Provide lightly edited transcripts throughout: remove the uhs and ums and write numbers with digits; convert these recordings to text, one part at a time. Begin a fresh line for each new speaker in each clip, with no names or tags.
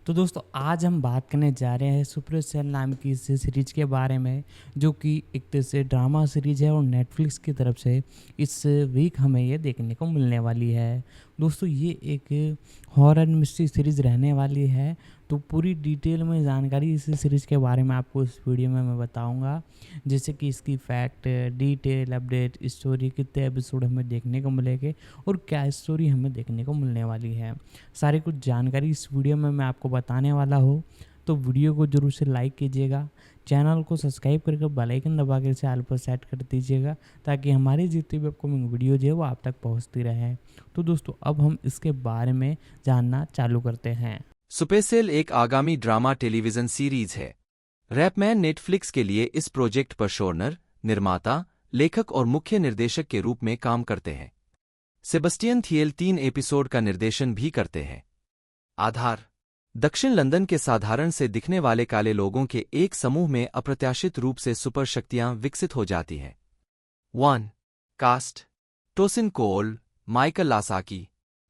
तो दोस्तों आज हम बात करने जा रहे हैं सुपरसेल नाम की इस सीरीज के बारे में, जो कि एक तरह से ड्रामा सीरीज है और नेटफ्लिक्स की तरफ से इस वीक हमें ये देखने को मिलने वाली है। दोस्तों ये एक हॉरर मिस्ट्री सीरीज़ रहने वाली है, तो पूरी डिटेल में जानकारी इस सीरीज़ के बारे में आपको इस वीडियो में मैं बताऊंगा, जैसे कि इसकी फैक्ट, डिटेल, अपडेट, स्टोरी, कितने एपिसोड हमें देखने को मिलेंगे और क्या स्टोरी हमें देखने को मिलने वाली है। सारी कुछ जानकारी इस वीडियो में मैं आपको बताने वाला हूँ, तो वीडियो को जरूर से लाइक कीजिएगा, चैनल को सब्सक्राइब करके बेल आइकन दबा कर इसे ऑल पर सेट कर दीजिएगा, ताकि हमारी जितनी भी अपकमिंग वीडियो जो है वो आप तक पहुंचती रहे। तो दोस्तों अब हम इसके बारे में जानना चालू करते हैं।
सुपरसेल एक आगामी ड्रामा टेलीविजन सीरीज है। रैपमैन नेटफ्लिक्स के लिए इस प्रोजेक्ट पर शोरनर, निर्माता, लेखक और मुख्य निर्देशक के रूप में काम करते हैं। सेबस्टियन थिएल 3 एपिसोड का निर्देशन भी करते हैं। आधार: दक्षिण लंदन के साधारण से दिखने वाले काले लोगों के एक समूह में अप्रत्याशित रूप से सुपर शक्तियां विकसित हो जाती हैं। 1. कास्ट: टोसिन कोल, माइकल लासाकी,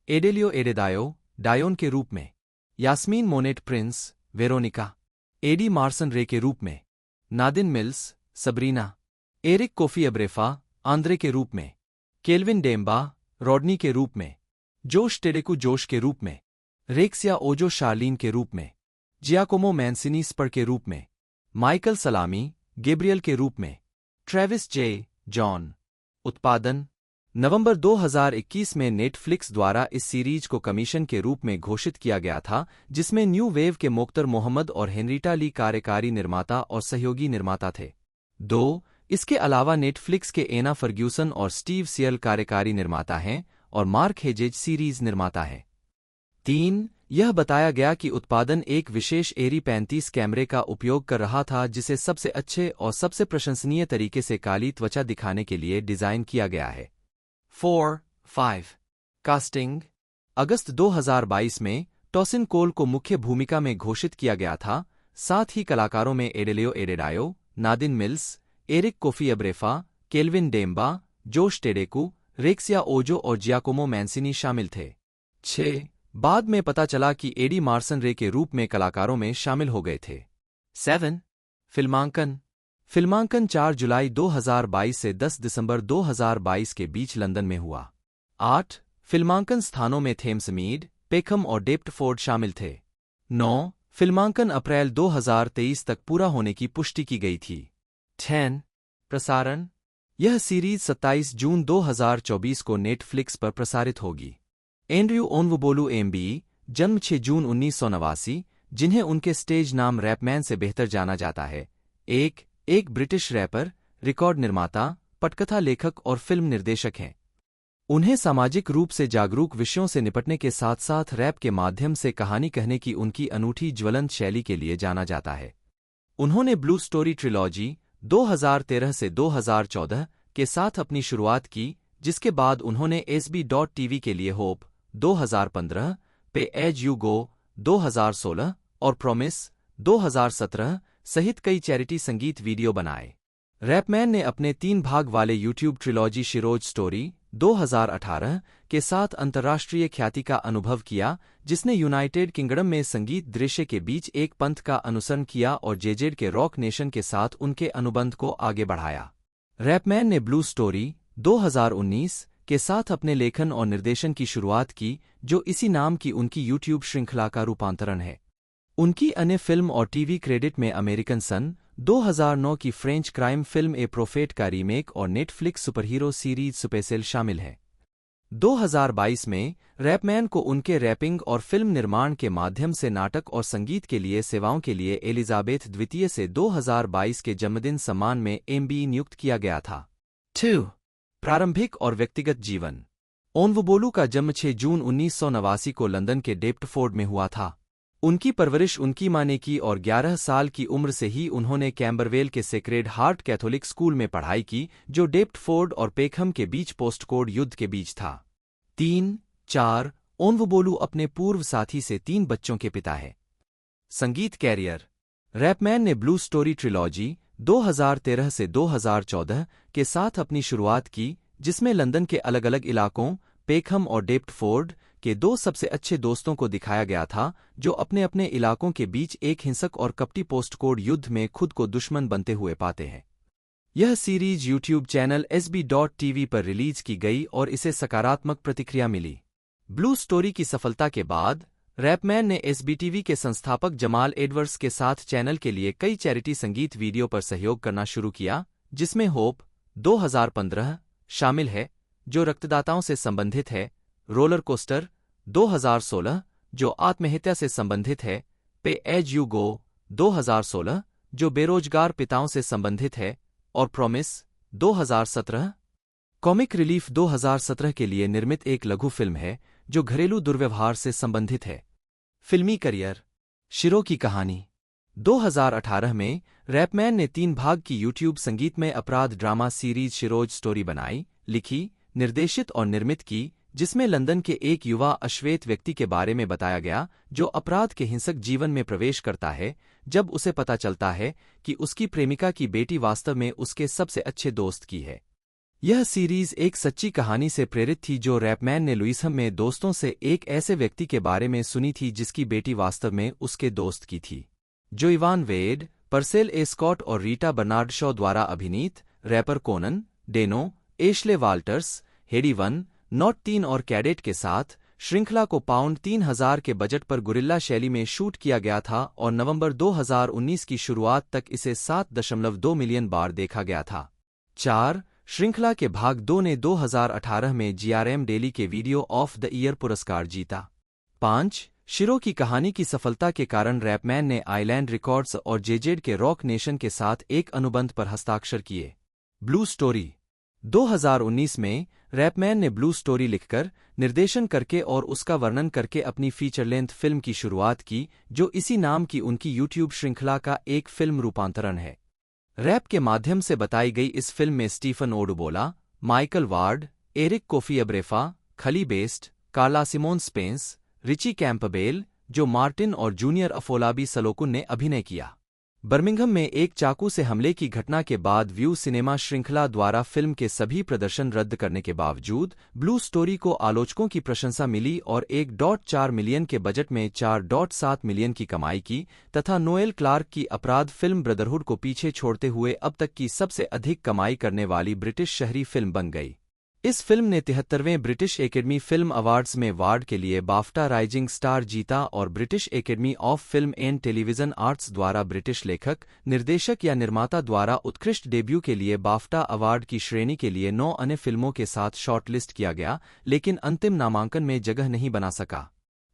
एडेलियो एडेदायो, डायोन के रूप में, Yasmin Monet Prince, Veronica, Eddie Marsan Ray के रूप में, Nadine Mills, Sabrina, Eric Kofi Abrefa, Andre के रूप में, केल्विन डेम्बा, रॉडनी के रूप में, जोश टेडेकू जोश के रूप में, रेक्सिया ओजो शार्लीन के रूप में, जियाकोमो मैंसिनी स्पर के रूप में, माइकल सलामी, गैब्रियल के रूप में, ट्रेविस जे, जॉन। उत्पादन: नवंबर 2021 में नेटफ्लिक्स द्वारा इस सीरीज को कमीशन के रूप में घोषित किया गया था, जिसमें न्यू वेव के मोख्तर मोहम्मद और हेनरीटा ली कार्यकारी निर्माता और सहयोगी निर्माता थे। 2. इसके अलावा नेटफ्लिक्स के एना फर्ग्यूसन और स्टीव सियल कार्यकारी निर्माता हैं और मार्क हेजेज सीरीज निर्माता है। 3. यह बताया गया कि उत्पादन एक विशेष एरी 35 कैमरे का उपयोग कर रहा था, जिसे सबसे अच्छे और सबसे प्रशंसनीय तरीके से काली त्वचा दिखाने के लिए डिजाइन किया गया है। 4. 5. कास्टिंग: अगस्त 2022 में टोसिन कोल को मुख्य भूमिका में घोषित किया गया था। साथ ही कलाकारों में एडेलियो एडेडायो, नादिन मिल्स, एरिक कोफी अब्रेफा, केल्विन डेम्बा, जोश टेडेकू, रेक्सिया ओजो और जियाकोमो मैंसिनी शामिल थे। 6. बाद में पता चला कि एडी मार्सन रे के रूप में कलाकारों में शामिल हो गए थे। 7. फिल्मांकन 4 जुलाई 2022 से 10 दिसंबर 2022 के बीच लंदन में हुआ। 8. फिल्मांकन स्थानों में थेम्समीड, पेखम और डेप्टफोर्ड शामिल थे। 9. फिल्मांकन अप्रैल 2023 तक पूरा होने की पुष्टि की गई थी। 10. प्रसारण: यह सीरीज 27 जून 2024 को नेटफ्लिक्स पर प्रसारित होगी। एंड्रयू ओन्वुबोलू एमबी, जन्म 6 जून 1989, जिन्हें उनके स्टेज नाम रैपमैन से बेहतर जाना जाता है, एक ब्रिटिश रैपर, रिकॉर्ड निर्माता, पटकथा लेखक और फिल्म निर्देशक हैं। उन्हें सामाजिक रूप से जागरूक विषयों से निपटने के साथ साथ रैप के माध्यम से कहानी कहने की उनकी अनूठी ज्वलंत शैली के लिए जाना जाता है। उन्होंने ब्लू स्टोरी ट्रिलॉजी 2013 से 2014 के साथ अपनी शुरुआत की, जिसके बाद उन्होंने SB.TV के लिए होप 2015 पे एज यू गो 2016 और प्रॉमिस 2017 सहित कई चैरिटी संगीत वीडियो बनाए। रैपमैन ने अपने 3 भाग वाले यूट्यूब ट्रिलॉजी शिरोज स्टोरी 2018 के साथ अंतर्राष्ट्रीय ख्याति का अनुभव किया, जिसने यूनाइटेड किंगडम में संगीत दृश्य के बीच एक पंथ का अनुसरण किया और जेजेड के रॉक नेशन के साथ उनके अनुबंध को आगे बढ़ाया। रैपमैन ने ब्लू स्टोरी 2019 के साथ अपने लेखन और निर्देशन की शुरुआत की, जो इसी नाम की उनकी यूट्यूब श्रृंखला का रूपांतरण है। उनकी अन्य फिल्म और टीवी क्रेडिट में अमेरिकन सन 2009 की फ्रेंच क्राइम फिल्म ए प्रोफेट का रीमेक और नेटफ्लिक्स सुपरहीरो सीरीज सुपरसेल शामिल है। 2022 में रैपमैन को उनके रैपिंग और फिल्म निर्माण के माध्यम से नाटक और संगीत के लिए सेवाओं के लिए एलिजाबेथ द्वितीय से 2022 के जन्मदिन सम्मान में एमबी नियुक्त किया गया था। 2. प्रारंभिक और व्यक्तिगत जीवन: ओन्वुबोलू का जन्म 6 जून 1989 को लंदन के डेप्टफोर्ड में हुआ था। उनकी परवरिश उनकी मां ने की और 11 साल की उम्र से ही उन्होंने कैम्बरवेल के सेक्रेड हार्ट कैथोलिक स्कूल में पढ़ाई की, जो डेप्टफोर्ड और पेखम के बीच पोस्टकोड युद्ध के बीच था। 3. 4. ओन्वुबोलू अपने पूर्व साथी से 3 बच्चों के पिता है। संगीत कैरियर: रैपमैन ने ब्लू स्टोरी ट्रिलॉजी 2013 से 2014 के साथ अपनी शुरुआत की, जिसमें लंदन के अलग अलग इलाकों पेखम और डेप्टफोर्ड के दो सबसे अच्छे दोस्तों को दिखाया गया था जो अपने अपने इलाकों के बीच एक हिंसक और कपटी पोस्टकोड युद्ध में खुद को दुश्मन बनते हुए पाते हैं। यह सीरीज यूट्यूब चैनल SB.TV पर रिलीज की गई और इसे सकारात्मक प्रतिक्रिया मिली। ब्लू स्टोरी की सफलता के बाद रैपमैन ने SBTV के संस्थापक जमाल एडवर्ड्स के साथ चैनल के लिए कई चैरिटी संगीत वीडियो पर सहयोग करना शुरू किया, जिसमें होप 2015 शामिल है जो रक्तदाताओं से संबंधित है, रोलर कोस्टर 2016 जो आत्महत्या से संबंधित है, पे एज यू गो 2016 जो बेरोजगार पिताओं से संबंधित है और प्रॉमिस 2017 कॉमिक रिलीफ 2017 के लिए निर्मित एक लघु फिल्म है जो घरेलू दुर्व्यवहार से संबंधित है। फिल्मी करियर। शिरो की कहानी। 2018 में रैपमैन ने 3 भाग की यूट्यूब संगीतमय अपराध ड्रामा सीरीज शिरोज स्टोरी बनाई, लिखी, निर्देशित और निर्मित की, जिसमें लंदन के एक युवा अश्वेत व्यक्ति के बारे में बताया गया जो अपराध के हिंसक जीवन में प्रवेश करता है जब उसे पता चलता है कि उसकी प्रेमिका की बेटी वास्तव में उसके सबसे अच्छे दोस्त की है। यह सीरीज एक सच्ची कहानी से प्रेरित थी जो रैपमैन ने लुइसहम में दोस्तों से एक ऐसे व्यक्ति के बारे में सुनी थी जिसकी बेटी वास्तव में उसके दोस्त की थी। जो Ivan Wade, Percelle A Scott और रीटा बर्नार्ड शॉ द्वारा अभिनीत, rapper Konan, Deno, Ashley Walters, Headie One, Not 3 और कैडेट के साथ श्रृंखला को पाउंड 3000 के बजट पर गुरिल्ला शैली में शूट किया गया था और नवंबर 2019 की शुरुआत तक इसे 7.2 मिलियन बार देखा गया था। 4. श्रृंखला के भाग 2 ने 2018 में GRM डेली के वीडियो ऑफ द ईयर पुरस्कार जीता। 5. शिरो की कहानी की सफलता के कारण रैपमैन ने आइलैंड रिकॉर्ड्स और जेजेड के रॉक नेशन के साथ एक अनुबंध पर हस्ताक्षर किए। Blue story. 2019 में रैपमैन ने ब्लू स्टोरी लिखकर, निर्देशन करके और उसका वर्णन करके अपनी फीचर लेंथ फिल्म की शुरुआत की जो इसी नाम की उनकी यूट्यूब श्रृंखला का एक फिल्म रूपांतरण है। रैप के माध्यम से बताई गई इस फिल्म में Stephen Odubola, Michael Ward, Eric Kofi Abrefa, Khali Best, Carla Simone Spence, Richie Campbell, Jo Martin और जूनियर अफोलाबी सलोकुन ने अभिनय किया। बर्मिंघम में एक चाकू से हमले की घटना के बाद व्यू सिनेमा श्रृंखला द्वारा फिल्म के सभी प्रदर्शन रद्द करने के बावजूद ब्लू स्टोरी को आलोचकों की प्रशंसा मिली और 1.4 मिलियन के बजट में 4.7 मिलियन की कमाई की तथा नोएल क्लार्क की अपराध फिल्म ब्रदरहुड को पीछे छोड़ते हुए अब तक की सबसे अधिक कमाई करने वाली ब्रिटिश शहरी फिल्म बन गई। इस फिल्म ने 73वें ब्रिटिश एकेडमी फिल्म अवार्ड्स में वार्ड के लिए बाफ्टा राइजिंग स्टार जीता और British academy of film and television arts द्वारा ब्रिटिश लेखक, निर्देशक या निर्माता द्वारा उत्कृष्ट डेब्यू के लिए बाफ्टा अवार्ड की श्रेणी के लिए 9 अन्य फिल्मों के साथ शॉर्टलिस्ट किया गया, लेकिन अंतिम नामांकन में जगह नहीं बना सका।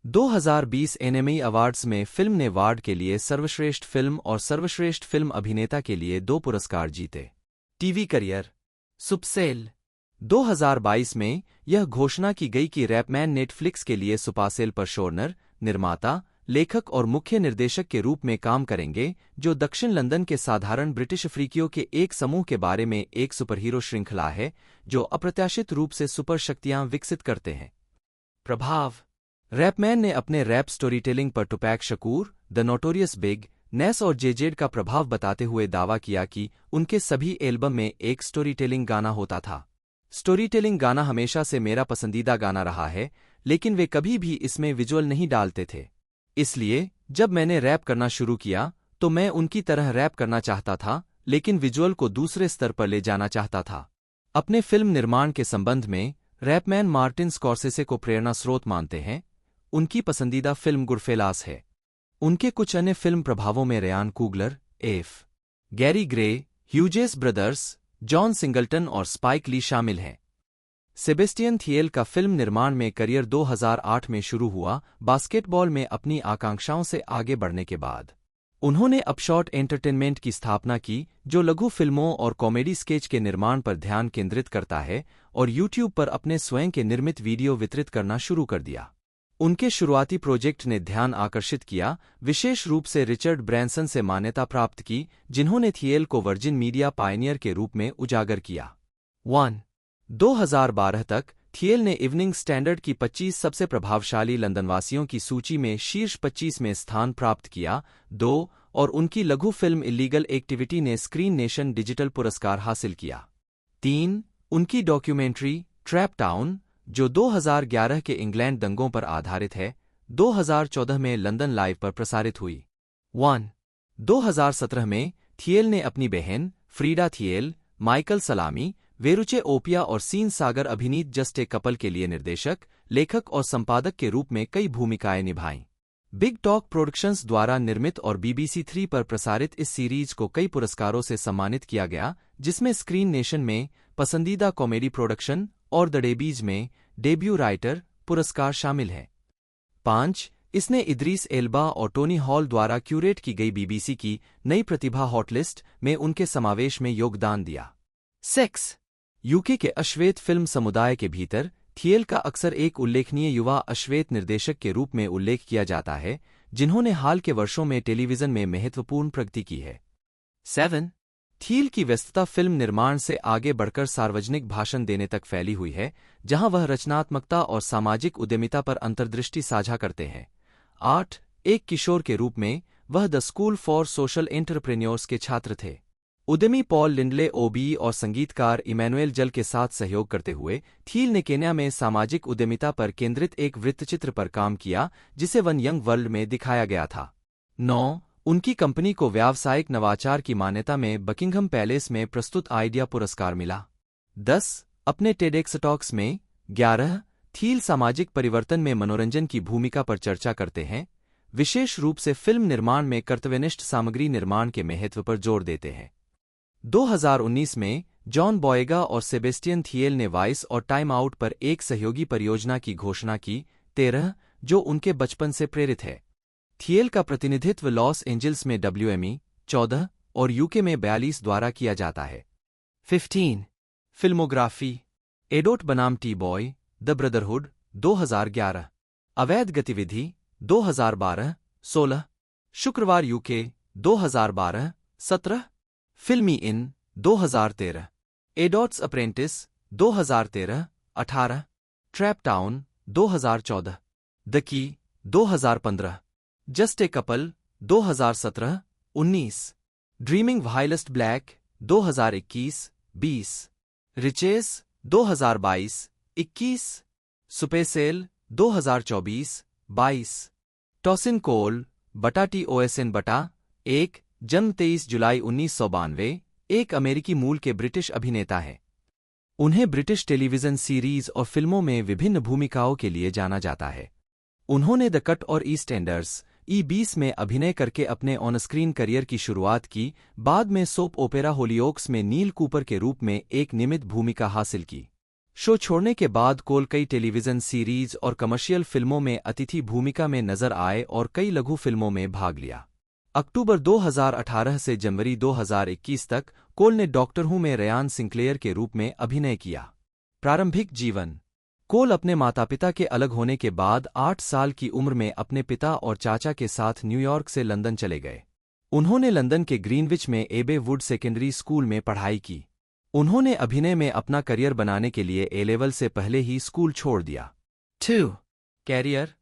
2020 एनेमी अवार्ड्स में फिल्म ने वार्ड के लिए सर्वश्रेष्ठ फिल्म और सर्वश्रेष्ठ फिल्म अभिनेता के लिए 2 पुरस्कार जीते। TV career. सुपसेल। 2022 में यह घोषणा की गई कि रैपमैन नेटफ्लिक्स के लिए सुपासेल पर शोरनर, निर्माता, लेखक और मुख्य निर्देशक के रूप में काम करेंगे, जो दक्षिण लंदन के साधारण ब्रिटिश अफ्रीकियों के एक समूह के बारे में एक सुपरहीरो श्रृंखला है जो अप्रत्याशित रूप से सुपर शक्तियां विकसित करते हैं। प्रभाव। रैपमैन ने अपने रैप स्टोरीटेलिंग पर टुपैक शकूर, द नोटोरियस बिग, नेस और जेजेड का प्रभाव बताते हुए दावा किया कि उनके सभी एल्बम में एक स्टोरीटेलिंग गाना होता था। स्टोरीटेलिंग गाना हमेशा से मेरा पसंदीदा गाना रहा है, लेकिन वे कभी भी इसमें विजुअल नहीं डालते थे। इसलिए जब मैंने रैप करना शुरू किया तो मैं उनकी तरह रैप करना चाहता था, लेकिन विजुअल को दूसरे स्तर पर ले जाना चाहता था। अपने फिल्म निर्माण के संबंध में रैपमैन मार्टिन स्कॉर्सेसे को प्रेरणा स्रोत मानते हैं। उनकी पसंदीदा फिल्म गुडफेलास है। उनके कुछ अन्य फिल्म प्रभावों में Ryan Coogler, F. Gary grey, Hughes brothers, John singleton और स्पाइक ली शामिल हैं। सेबेस्टियन थिएल का फिल्म निर्माण में करियर 2008 में शुरू हुआ। बास्केटबॉल में अपनी आकांक्षाओं से आगे बढ़ने के बाद उन्होंने अपशॉट एंटरटेनमेंट की स्थापना की, जो लघु फिल्मों और कॉमेडी स्केच के निर्माण पर ध्यान केंद्रित करता है, और यूट्यूब पर अपने स्वयं के निर्मित वीडियो वितरित करना शुरू कर दिया। उनके शुरुआती प्रोजेक्ट ने ध्यान आकर्षित किया, विशेष रूप से रिचर्ड ब्रैंसन से मान्यता प्राप्त की, जिन्होंने थिएल को वर्जिन मीडिया पायनियर के रूप में उजागर किया। 1. 2012 तक थिएल ने इवनिंग स्टैंडर्ड की 25 सबसे प्रभावशाली लंदनवासियों की सूची में शीर्ष 25 में स्थान प्राप्त किया। 2. और उनकी लघु फिल्म इल्लीगल एक्टिविटी ने स्क्रीन नेशन डिजिटल पुरस्कार हासिल किया। 3. उनकी डॉक्यूमेंट्री ट्रैप टाउन जो 2011 के इंग्लैंड दंगों पर आधारित है, 2014 में लंदन लाइव पर प्रसारित हुई। 1. 2017 में थिएल ने अपनी बहन फ्रीडा थिएल, माइकल सलामी, वेरुचे ओपिया और सीन सागर अभिनीत जस्ट ए कपल के लिए निर्देशक, लेखक और संपादक के रूप में कई भूमिकाएं निभाईं। बिग टॉक प्रोडक्शंस द्वारा निर्मित और BBC 3 पर प्रसारित इस सीरीज को कई पुरस्कारों से सम्मानित किया गया, जिसमें स्क्रीन नेशन में पसंदीदा कॉमेडी प्रोडक्शन और द डेबीज में डेब्यू राइटर पुरस्कार शामिल हैं। 5. इसने इदरीस एल्बा और टोनी हॉल द्वारा क्यूरेट की गई BBC की नई प्रतिभा हॉटलिस्ट में उनके समावेश में योगदान दिया। 6. UK के अश्वेत फिल्म समुदाय के भीतर थिएल का अक्सर एक उल्लेखनीय युवा अश्वेत निर्देशक के रूप में उल्लेख किया जाता है, जिन्होंने हाल के वर्षों में टेलीविजन में महत्वपूर्ण प्रगति की है। 7. थिएल की व्यस्तता फिल्म निर्माण से आगे बढ़कर सार्वजनिक भाषण देने तक फैली हुई है, जहां वह रचनात्मकता और सामाजिक उद्यमिता पर अंतर्दृष्टि साझा करते हैं। 8. एक किशोर के रूप में वह the school for social entrepreneurs के छात्र थे। उद्यमी पॉल लिंडले ओबी और संगीतकार इमैनुएल जल के साथ सहयोग करते हुए थिएल ने केन्या में सामाजिक उद्यमिता पर केंद्रित एक वृत्तचित्र पर काम किया, जिसे वन यंग वर्ल्ड में दिखाया गया था। 9. उनकी कंपनी को व्यावसायिक नवाचार की मान्यता में बकिंघम पैलेस में प्रस्तुत आइडिया पुरस्कार मिला। 10. अपने टेडेक्स टॉक्स में 11 थिएल सामाजिक परिवर्तन में मनोरंजन की भूमिका पर चर्चा करते हैं, विशेष रूप से फिल्म निर्माण में कर्तव्यनिष्ठ सामग्री निर्माण के महत्व पर जोर देते हैं। 2019 में जॉन बॉयगा और सेबेस्टियन थिएल ने वाइस और टाइम आउट पर एक सहयोगी परियोजना की घोषणा की, 13, जो उनके बचपन से प्रेरित है। थिएल का प्रतिनिधित्व लॉस एंजल्स में WME 14 और UK में 42 द्वारा किया जाता है। 15. फिल्मोग्राफी एडोट बनाम टी बॉय, द ब्रदरहुड 2011, अवैध गतिविधि 2012, 16, शुक्रवार UK 2012, 17, फिल्मी इन 2013, एडोट्स Apprentice 2013, 18, Trap Town 2014, The Key 2015, Just a Couple 2017, 19, Dreaming Whilst Black 2021, 20, Riches 2022, 21, Supacell 2024, 22, Tosin Cole बटा TOSN बटा 1, जन्म 23 जुलाई 1992, एक अमेरिकी मूल के ब्रिटिश अभिनेता हैं। उन्हें ब्रिटिश टेलीविजन सीरीज और फिल्मों में विभिन्न भूमिकाओं के लिए जाना जाता है। उन्होंने द कट और ईस्ट एंडर्स E20 में अभिनय करके अपने ऑन स्क्रीन करियर की शुरुआत की, बाद में सोप ओपेरा होलियोक्स में नील कूपर के रूप में एक नियमित भूमिका हासिल की। शो छोड़ने के बाद कोल कई टेलीविजन सीरीज और कमर्शियल फिल्मों में अतिथि भूमिका में नजर आए और कई लघु फिल्मों में भाग लिया। अक्टूबर 2018 से जनवरी 2021 तक कोल ने डॉक्टर हू में रयान सिंक्लेयर के रूप में अभिनय किया। प्रारंभिक जीवन कोल अपने माता-पिता के अलग होने के बाद 8 साल की उम्र में अपने पिता और चाचा के साथ न्यूयॉर्क से लंदन चले गए। उन्होंने लंदन के ग्रीनविच में एबे वुड सेकेंडरी स्कूल में पढ़ाई की। उन्होंने अभिनय में अपना करियर बनाने के लिए A-लेवल से पहले ही स्कूल छोड़ दिया। 2. कैरियर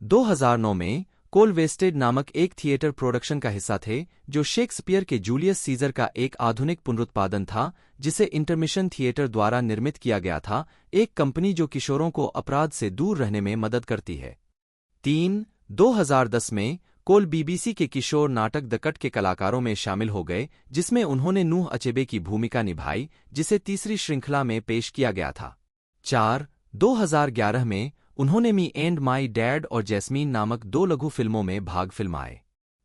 2009 में कोल वेस्टेड नामक एक थिएटर प्रोडक्शन का हिस्सा थे, जो शेक्सपियर के जूलियस सीजर का एक आधुनिक पुनरुत्पादन था, जिसे इंटरमिशन थिएटर द्वारा निर्मित किया गया था, एक कंपनी जो किशोरों को अपराध से दूर रहने में मदद करती है। 3. 2010 में कोल BBC के किशोर नाटक द कट के कलाकारों में शामिल हो गए, जिसमें उन्होंने नूह अचेबे की भूमिका निभाई, जिसे तीसरी श्रृंखला में पेश किया गया था। 4. 2011 में उन्होंने मी एंड माई डैड और जैस्मीन नामक 2 लघु फिल्मों में भाग फिल्माए।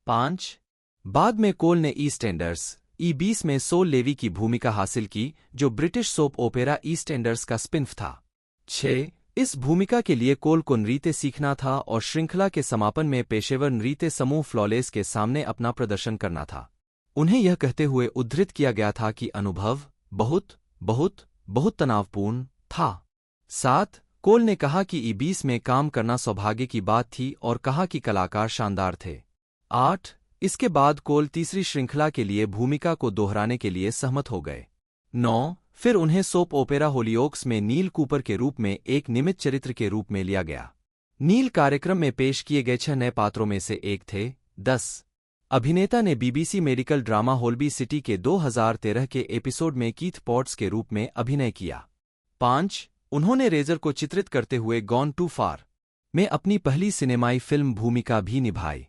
5. बाद में कोल ने ईस्ट एंडर्स E20 में सोल लेवी की भूमिका हासिल की, जो British soap opera east Anders का स्पिन-ऑफ था। 6. इस भूमिका के लिए कोल को नृत्य सीखना था और श्रृंखला के समापन में पेशेवर नृत्य समूह फ्लॉलेस के सामने अपना प्रदर्शन करना था। उन्हें यह कहते हुए उद्धृत किया गया था कि अनुभव बहुत बहुत बहुत तनावपूर्ण था। 7. कोल ने कहा कि E20 में काम करना सौभाग्य की बात थी और कहा कि कलाकार शानदार थे। 8. इसके बाद कोल तीसरी श्रृंखला के लिए भूमिका को दोहराने के लिए सहमत हो गए। 9. फिर उन्हें सोप ओपेरा होलियोक्स में नील कूपर के रूप में एक नियमित चरित्र के रूप में लिया गया। नील कार्यक्रम में पेश किए गए 6 नए पात्रों में से एक थे। 10. अभिनेता ने BBC मेडिकल ड्रामा होल्बी सिटी के 2013 के एपिसोड में कीथ पॉट्स के रूप में अभिनय किया। 5. उन्होंने रेजर को चित्रित करते हुए गॉन टू फार में अपनी पहली सिनेमाई फिल्म भूमिका भी निभाई।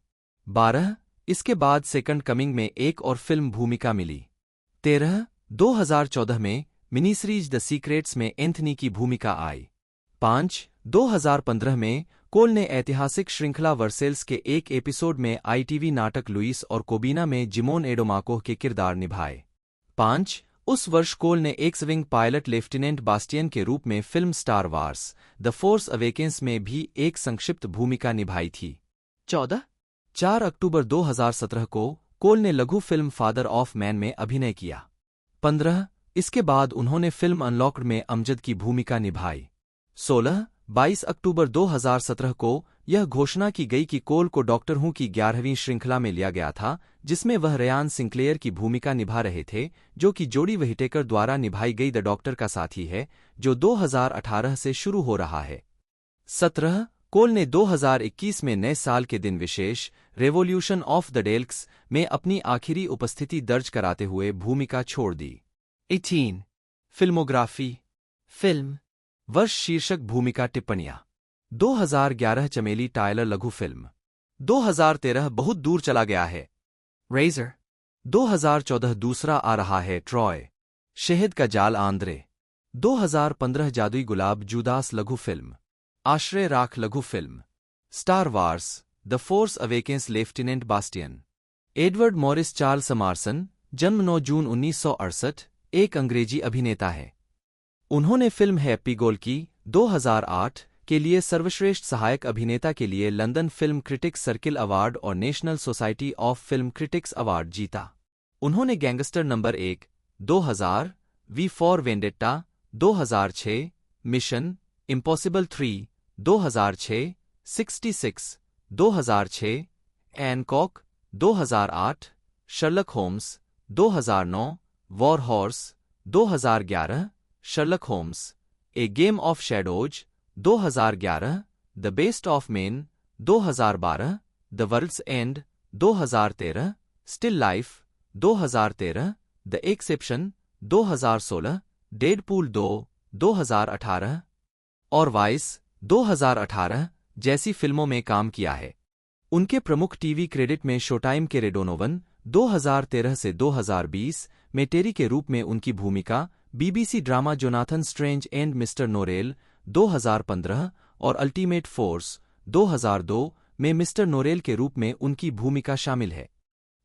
12 इसके बाद सेकंड कमिंग में एक और फिल्म भूमिका मिली। 13 2014 में मिनी सीरीज द सीक्रेट्स में एंथनी की भूमिका आई। 5 2015 में कोल ने ऐतिहासिक श्रृंखला वर्सेल्स के एक एपिसोड में आईटीवी नाटक लुइस और कोबीना में जिमोन एडोमाकोह के किरदार निभाए। 5 उस वर्ष कोल ने x wing pilot lieutenant Bastian के रूप में film Star Wars The Force awakens में भी एक संक्षिप्त भूमिका निभाई थी। 14 4 अक्टूबर 2017 को कोल ने लघु फिल्म फादर ऑफ मैन में अभिनय किया। 15 इसके बाद उन्होंने फिल्म अनलॉक्ड में अमजद की भूमिका निभाई। 16 22 अक्टूबर 2017 को यह घोषणा की गई कि कोल को डॉक्टर हू की 11वीं श्रृंखला में लिया गया था, जिसमें वह रेयान सिंक्लेयर की भूमिका निभा रहे थे, जो कि जोडी व्हिटेकर द्वारा निभाई गई द डॉक्टर का साथी है, जो 2018 से शुरू हो रहा है। 17 कोल ने 2021 में नए साल के दिन विशेष रेवोल्यूशन ऑफ द डेल्क्स में अपनी आखिरी उपस्थिति दर्ज कराते हुए भूमिका छोड़ दी। 18 फिल्मोग्राफी फिल्म वर्ष शीर्षक भूमिका टिप्पणियां 2011 चमेली टायलर लघु फिल्म 2013 बहुत दूर चला गया है। रेजर 2014 दूसरा आ रहा है ट्रॉय शहद का जाल आंद्रे 2015 जादुई गुलाब जूदास लघु फिल्म आश्रय राख लघु film Star Wars The Force Awakens Lieutenant Bastian. Edward Morris Charles Samarson जन्म 9 जून 1968 एक अंग्रेजी अभिनेता है। उन्होंने फिल्म हैप्पी गोल की 2008 के लिए सर्वश्रेष्ठ सहायक अभिनेता के लिए London Film Critics Circle Award और National Society of Film Critics Award जीता। उन्होंने Gangster Number 1 2000, V for Vendetta 2006, Mission Impossible 3 2006, 66 2006, Hancock 2008, Sherlock Holmes 2009, War horse 2011, Sherlock Holmes A Game of Shadows 2011, The Best of Men 2012, The World's End 2013, Still Life 2013, The Exception 2016, Deadpool 2 2018 और vice 2018 जैसी फिल्मों में काम किया है। उनके प्रमुख TV credit में शोटाइम के रेडोनोवन 2013 से 2020 में टेरी के रूप में उनकी भूमिका, BBC drama Jonathan Strange and Mr Norrell 2015 और अल्टीमेट फोर्स 2002 में मिस्टर नोरेल के रूप में उनकी भूमिका शामिल है।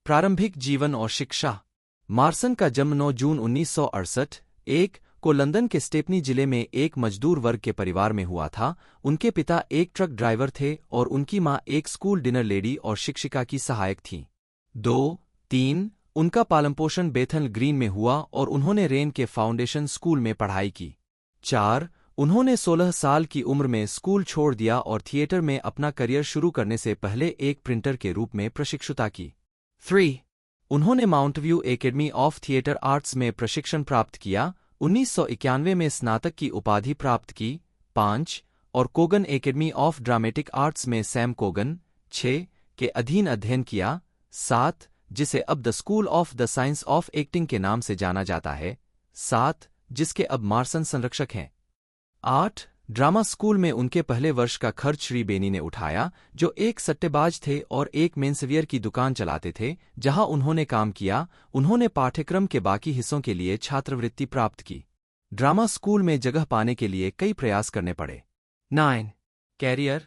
प्रारंभिक जीवन और शिक्षा मार्सन का जन्म 9 जून 1968 को लंदन के स्टेपनी जिले में एक मजदूर वर्ग के परिवार में हुआ था। उनके पिता एक ट्रक ड्राइवर थे और उनकी मां एक स्कूल डिनर लेडी और शिक्षिका की सहायक थीं। 2-3 उनका पालनपोषण बेथल ग्रीन में हुआ और उन्होंने रेन के फाउंडेशन स्कूल में पढ़ाई की। 4 उन्होंने 16 साल की उम्र में स्कूल छोड़ दिया और थिएटर में अपना करियर शुरू करने से पहले एक प्रिंटर के रूप में प्रशिक्षुता की। 3 उन्होंने mount view academy of theatre arts में प्रशिक्षण प्राप्त किया। 1991 में स्नातक की उपाधि प्राप्त की। 5 और Kogan academy of dramatic arts में सैम कोगन 6 के अधीन अध्ययन किया। 7 जिसे अब the school of the science of acting के नाम से जाना जाता है। 7 जिसके अब मार्सन संरक्षक हैं। 8 ड्रामा स्कूल में उनके पहले वर्ष का खर्च श्री बेनी ने उठाया, जो एक सट्टेबाज थे और एक मेन्सवियर की दुकान चलाते थे जहां उन्होंने काम किया। उन्होंने पाठ्यक्रम के बाकी हिस्सों के लिए छात्रवृत्ति प्राप्त की। ड्रामा स्कूल में जगह पाने के लिए कई प्रयास करने पड़े। 9 कैरियर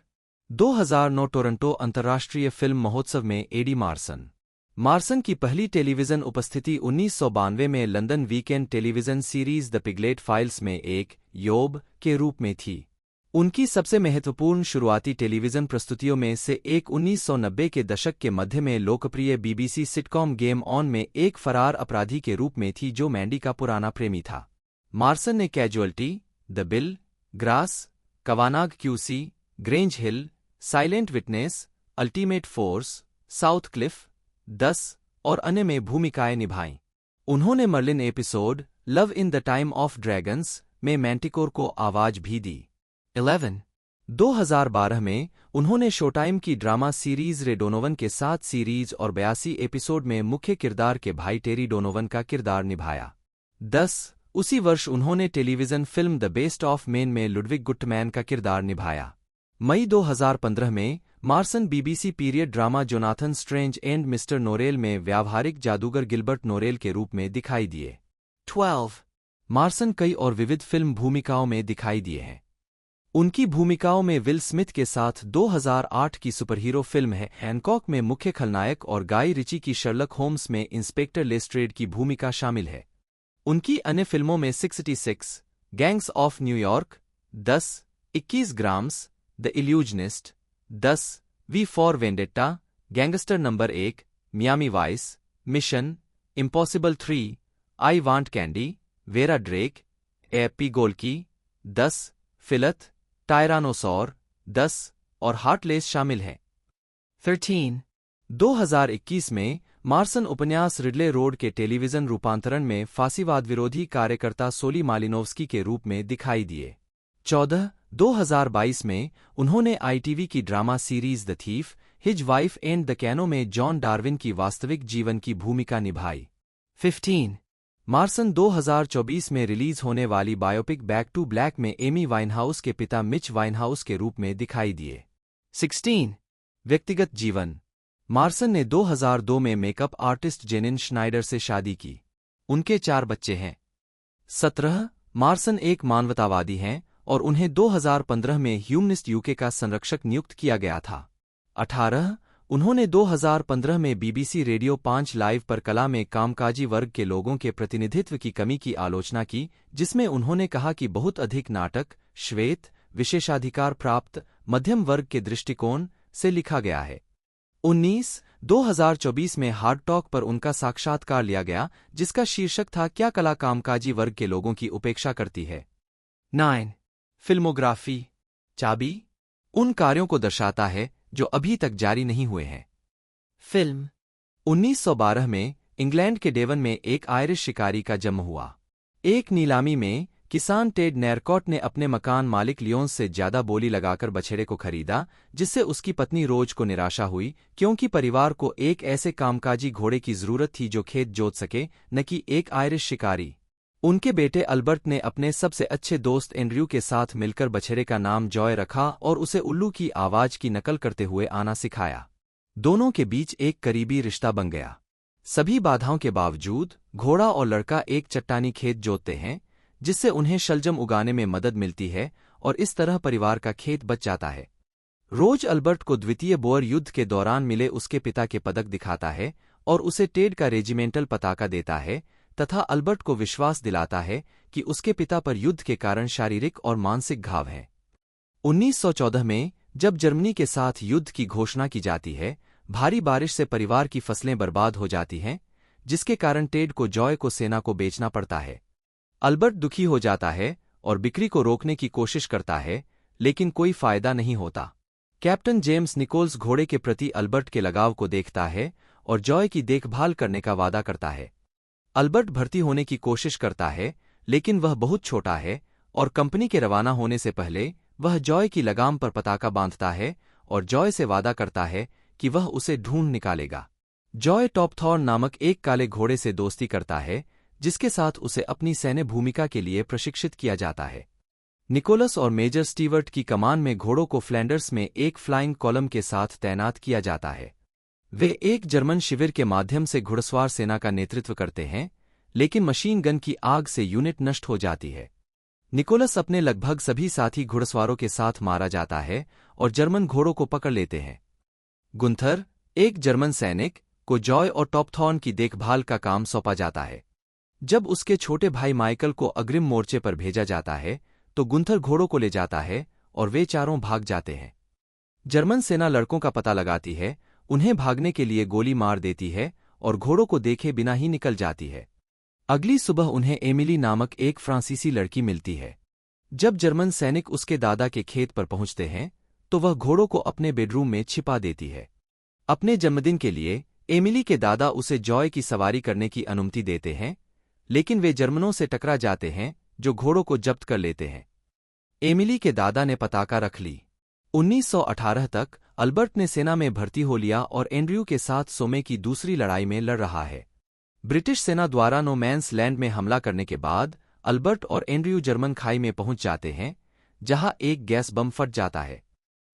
2009 टोरंटो अंतर्राष्ट्रीय फिल्म महोत्सव में एडी मार्सन। मार्सन की पहली टेलीविजन उपस्थिति 1992 में London weekend television series the piglet files में एक योब के रूप में थी। उनकी सबसे महत्वपूर्ण शुरुआती टेलीविजन प्रस्तुतियों में से एक 1990 के दशक के मध्य में लोकप्रिय बीबीसी सिटकॉम गेम ऑन में एक फरार अपराधी के रूप में थी जो मैंडी का पुराना प्रेमी था। मार्सन ने Casualty, The Bill, Grass, Kavanagh QC, Grange Hill, Silent Witness, Ultimate Force, South Cliff 10 और अन्य में भूमिकाएं निभाईं। उन्होंने Merlin episode Love in the Time of Dragons में मैंटिकोर को आवाज भी दी। 11 2012 में उन्होंने शोटाइम की ड्रामा सीरीज रे डोनोवन के 7 सीरीज और 82 एपिसोड में मुख्य किरदार के भाई टेरी डोनोवन का किरदार निभाया। 10 उसी वर्ष उन्होंने television film The Best of Men में लुडविग गुट्टमैन का किरदार निभाया। मई 2015 में Marsan BBC period drama Jonathan Strange and Mr Norrell में व्यावहारिक जादूगर गिलबर्ट नोरेल के रूप में दिखाई दिए। 12 मार्सन कई और विविध फिल्म भूमिकाओं में दिखाई दिए हैं। उनकी भूमिकाओं में विल स्मिथ के साथ 2008 की सुपरहीरो फिल्म है हैनकॉक में मुख्य खलनायक और गाई रिची की शर्लक होम्स में इंस्पेक्टर लेस्ट्रेड की भूमिका शामिल है। उनकी अन्य फिल्मों में 66, Gangs of New York, 10, 21 Grams, The Illusionist, 10, V for Vendetta, Gangster Number 1, Miami Vice, Mission, Impossible 3, I Want Candy, Vera Drake, Happy Go Lucky, 10, Filth, Tyrannosaur, 10 और हार्टलेस शामिल हैं। 13 2021 में मार्सन उपन्यास रिडले रोड के टेलीविजन रूपांतरण में फांसीवाद विरोधी कार्यकर्ता सोली मालिनोव्स्की के रूप में दिखाई दिए। 14 2022 में उन्होंने आईटीवी की drama series the thief, his wife and the canoe में जॉन डार्विन की वास्तविक जीवन की भूमिका निभाई। 15 मार्सन 2024 में रिलीज होने वाली बायोपिक बैक टू ब्लैक में एमी वाइनहाउस के पिता मिच वाइनहाउस के रूप में दिखाई दिए। 16 व्यक्तिगत जीवन। मार्सन ने 2002 में मेकअप आर्टिस्ट जेनिन श्नाइडर से शादी की। उनके 4 बच्चे हैं। 17 मार्सन एक मानवतावादी हैं और उन्हें 2015 में ह्यूमनिस्ट यूके का संरक्षक नियुक्त किया गया था। 18 उन्होंने 2015 में बीबीसी रेडियो 5 लाइव पर कला में कामकाजी वर्ग के लोगों के प्रतिनिधित्व की कमी की आलोचना की, जिसमें उन्होंने कहा कि बहुत अधिक नाटक श्वेत, विशेषाधिकार प्राप्त, मध्यम वर्ग के दृष्टिकोण से लिखा गया है। 19 2024 में हार्ड टॉक पर उनका साक्षात्कार लिया गया, जिसका शीर्षक था क्या कला कामकाजी वर्ग के लोगों की उपेक्षा करती है। 9 फिल्मोग्राफी। चाबी उन कार्यों को दर्शाता है जो अभी तक जारी नहीं हुए हैं। फिल्म 1912 में इंग्लैंड के डेवन में एक आयरिश शिकारी का जन्म हुआ। एक नीलामी में किसान टेड नैरकॉट ने अपने मकान मालिक लियोन्स से ज्यादा बोली लगाकर बछड़े को खरीदा, जिससे उसकी पत्नी रोज को निराशा हुई, क्योंकि परिवार को एक ऐसे कामकाजी घोड़े की जरूरत थी जो खेत जोत सके, न कि एक आयरिश शिकारी। उनके बेटे अल्बर्ट ने अपने सबसे अच्छे दोस्त एंड्रयू के साथ मिलकर बछड़े का नाम जॉय रखा और उसे उल्लू की आवाज की नकल करते हुए आना सिखाया। दोनों के बीच एक करीबी रिश्ता बन गया। सभी बाधाओं के बावजूद घोड़ा और लड़का एक चट्टानी खेत जोतते हैं, जिससे उन्हें शलजम उगाने में मदद मिलती है और इस तरह परिवार का खेत बच जाता है। रोज अल्बर्ट को द्वितीय बोअर युद्ध के दौरान मिले उसके पिता के पदक दिखाता है और उसे टेड का रेजिमेंटल पताका देता है, तथा अल्बर्ट को विश्वास दिलाता है कि उसके पिता पर युद्ध के कारण शारीरिक और मानसिक घाव हैं। 1914 में जब जर्मनी के साथ युद्ध की घोषणा की जाती है, भारी बारिश से परिवार की फसलें बर्बाद हो जाती हैं, जिसके कारण टेड को जॉय को सेना को बेचना पड़ता है। अल्बर्ट दुखी हो जाता है और बिक्री को रोकने की कोशिश करता है, लेकिन कोई फायदा नहीं होता। कैप्टन जेम्स निकोल्स घोड़े के प्रति अल्बर्ट के लगाव को देखता है और जॉय की देखभाल करने का वादा करता है। अल्बर्ट भर्ती होने की कोशिश करता है, लेकिन वह बहुत छोटा है और कंपनी के रवाना होने से पहले वह जॉय की लगाम पर पताका बांधता है और जॉय से वादा करता है कि वह उसे ढूंढ निकालेगा। जॉय टॉपथॉर्न नामक एक काले घोड़े से दोस्ती करता है, जिसके साथ उसे अपनी सैन्य भूमिका के लिए प्रशिक्षित किया जाता है। निकोलस और मेजर स्टीवर्ट की कमान में घोड़ों को फ्लैंडर्स में एक फ्लाइंग कॉलम के साथ तैनात किया जाता है। वे एक जर्मन शिविर के माध्यम से घुड़सवार सेना का नेतृत्व करते हैं, लेकिन मशीन गन की आग से यूनिट नष्ट हो जाती है। निकोलस अपने लगभग सभी साथी घुड़सवारों के साथ मारा जाता है और जर्मन घोड़ों को पकड़ लेते हैं। गुंथर, एक जर्मन सैनिक, को जॉय और टॉपथॉर्न की देखभाल का काम सौंपा जाता है। जब उसके छोटे भाई माइकल को अग्रिम मोर्चे पर भेजा जाता है, तो गुंथर घोड़ों को ले जाता है और वे चारों भाग जाते हैं। जर्मन सेना लड़कों का पता लगाती है, उन्हें भागने के लिए गोली मार देती है और घोड़ों को देखे बिना ही निकल जाती है। अगली सुबह उन्हें एमिली नामक एक फ्रांसीसी लड़की मिलती है। जब जर्मन सैनिक उसके दादा के खेत पर पहुंचते हैं, तो वह घोड़ों को अपने बेडरूम में छिपा देती है। अपने जन्मदिन के लिए एमिली के दादा उसे जॉय की सवारी करने की अनुमति देते हैं, लेकिन वे जर्मनों से टकरा जाते हैं जो घोड़ों को जब्त कर लेते हैं। एमिली के दादा ने पताका रख ली। 1918 तक अल्बर्ट ने सेना में भर्ती हो लिया और एंड्रयू के साथ सोमे की दूसरी लड़ाई में लड़ रहा है। ब्रिटिश सेना द्वारा नो मैन्स लैंड में हमला करने के बाद अल्बर्ट और एंड्रयू जर्मन खाई में पहुंच जाते हैं, जहां एक गैस बम फट जाता है।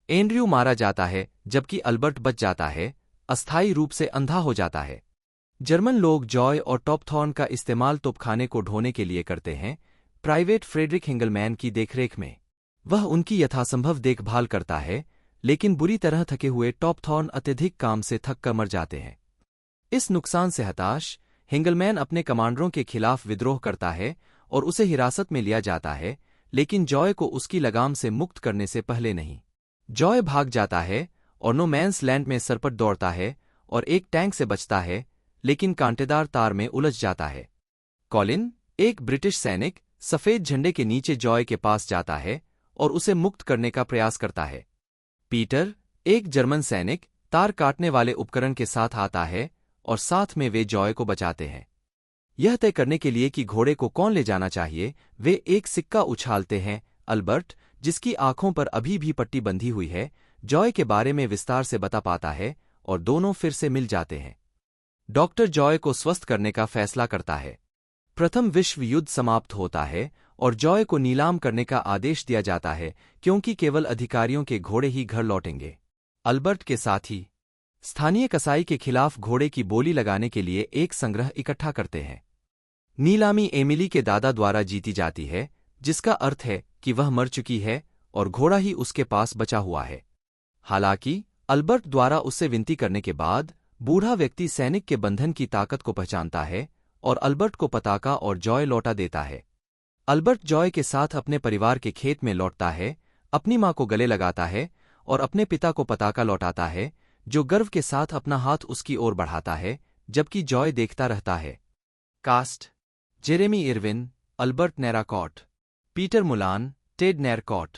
एंड्रयू मारा जाता है, जबकि अल्बर्ट बच जाता है, अस्थायी रूप से अंधा हो जाता है। जर्मन लोग जॉय और टॉपथॉर्न का इस्तेमाल तोपखाने को ढोने के लिए करते हैं, प्राइवेट फ्रेडरिक हिंगलमैन की देखरेख में। वह उनकी यथासंभव देखभाल करता है, लेकिन बुरी तरह थके हुए टॉपथॉर्न अत्यधिक काम से थक कर मर जाते हैं। इस नुकसान से हताश, हिंगलमैन अपने कमांडरों के खिलाफ विद्रोह करता है और उसे हिरासत में लिया जाता है, लेकिन जॉय को उसकी लगाम से मुक्त करने से पहले नहीं। जॉय भाग जाता है और नो मैन्स लैंड में सरपट दौड़ता है और एक टैंक से बचता है, लेकिन कांटेदार तार में उलझ जाता है। कॉलिन, एक ब्रिटिश सैनिक, सफेद झंडे के नीचे जॉय के पास जाता है और उसे मुक्त करने का प्रयास करता है। पीटर, एक जर्मन सैनिक, तार काटने वाले उपकरण के साथ आता है और साथ में वे जॉय को बचाते हैं। यह तय करने के लिए कि घोड़े को कौन ले जाना चाहिए, वे एक सिक्का उछालते हैं। अल्बर्ट, जिसकी आंखों पर अभी भी पट्टी बंधी हुई है, जॉय के बारे में विस्तार से बता पाता है और दोनों फिर से मिल जाते हैं। डॉक्टर जॉय को स्वस्थ करने का फैसला करता है। प्रथम विश्व युद्ध समाप्त होता है और जॉय को नीलाम करने का आदेश दिया जाता है, क्योंकि केवल अधिकारियों के घोड़े ही घर लौटेंगे। अल्बर्ट के साथ ही स्थानीय कसाई के खिलाफ घोड़े की बोली लगाने के लिए एक संग्रह इकट्ठा करते हैं। नीलामी एमिली के दादा द्वारा जीती जाती है, जिसका अर्थ है कि वह मर चुकी है और घोड़ा ही उसके पास बचा हुआ है। हालांकि अल्बर्ट द्वारा उससे विनती करने के बाद बूढ़ा व्यक्ति सैनिक के बंधन की ताकत को पहचानता है और अल्बर्ट को पताका और जॉय लौटा देता है। अल्बर्ट जॉय के साथ अपने परिवार के खेत में लौटता है, अपनी मां को गले लगाता है और अपने पिता को पताका लौटाता है, जो गर्व के साथ अपना हाथ उसकी ओर बढ़ाता है, जबकि जॉय देखता रहता है। Cast: Jeremy Irvine, Albert Narracott, Peter Mullan, Ted Narracott,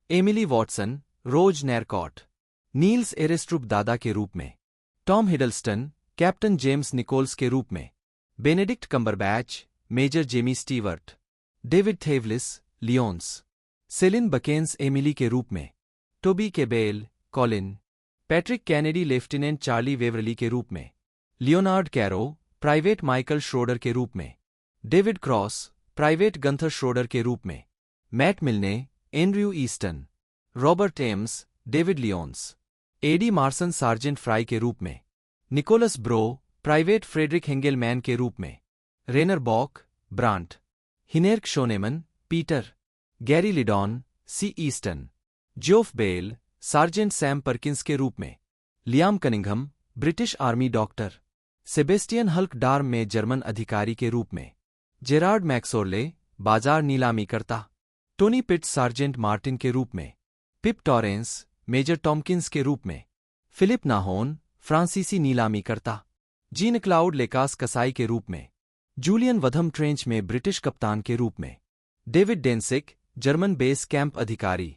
Emily Watson, Rose Narracott, Niels Arestrup दादा के रूप में, Tom Hiddleston, Captain James Nicholls के रूप में, Benedict Cumberbatch, Major Jamie Stewart, David Thewlis, Lyons, Celine Buckens Emily के रूप में, Toby Kebbell, Colin, Patrick Kennedy Lieutenant Charlie Waverly के रूप में, Leonard Carow, Private Michael Schroeder के रूप में, David Kross, Private Gunther Schroeder के रूप में, Matt Milne, Andrew Easton, Robert Emms, David Lyons, Eddie Marsan Sergeant Fry के रूप में, Nicolas Bro, Private Friedrich Hingelmann के रूप में, Rainer Bock, Brandt, Hinnerk Schonemann, Peter, Gary Lydon, C Easton, Geoff Bell, Sergeant Sam Perkins के रूप में, Liam Cunningham, British Army doctor, Sebastian Hulk डार्म में जर्मन अधिकारी के रूप में, जेरार्ड मैक्सोर्ले, बाजार नीलामी करता, टोनी पिट्स सार्जेंट मार्टिन के रूप में, पिप टॉरेंस, मेजर टॉमकिंस के रूप में, फिलिप नाहोन, फ्रांसीसी नीलामी करता, जीन क्लाउड लेकास कसाई के रूप में, जूलियन वधम ट्रेंच में ब्रिटिश कप्तान के रूप में, डेविड डेंसिक, जर्मन बेस कैंप अधिकारी,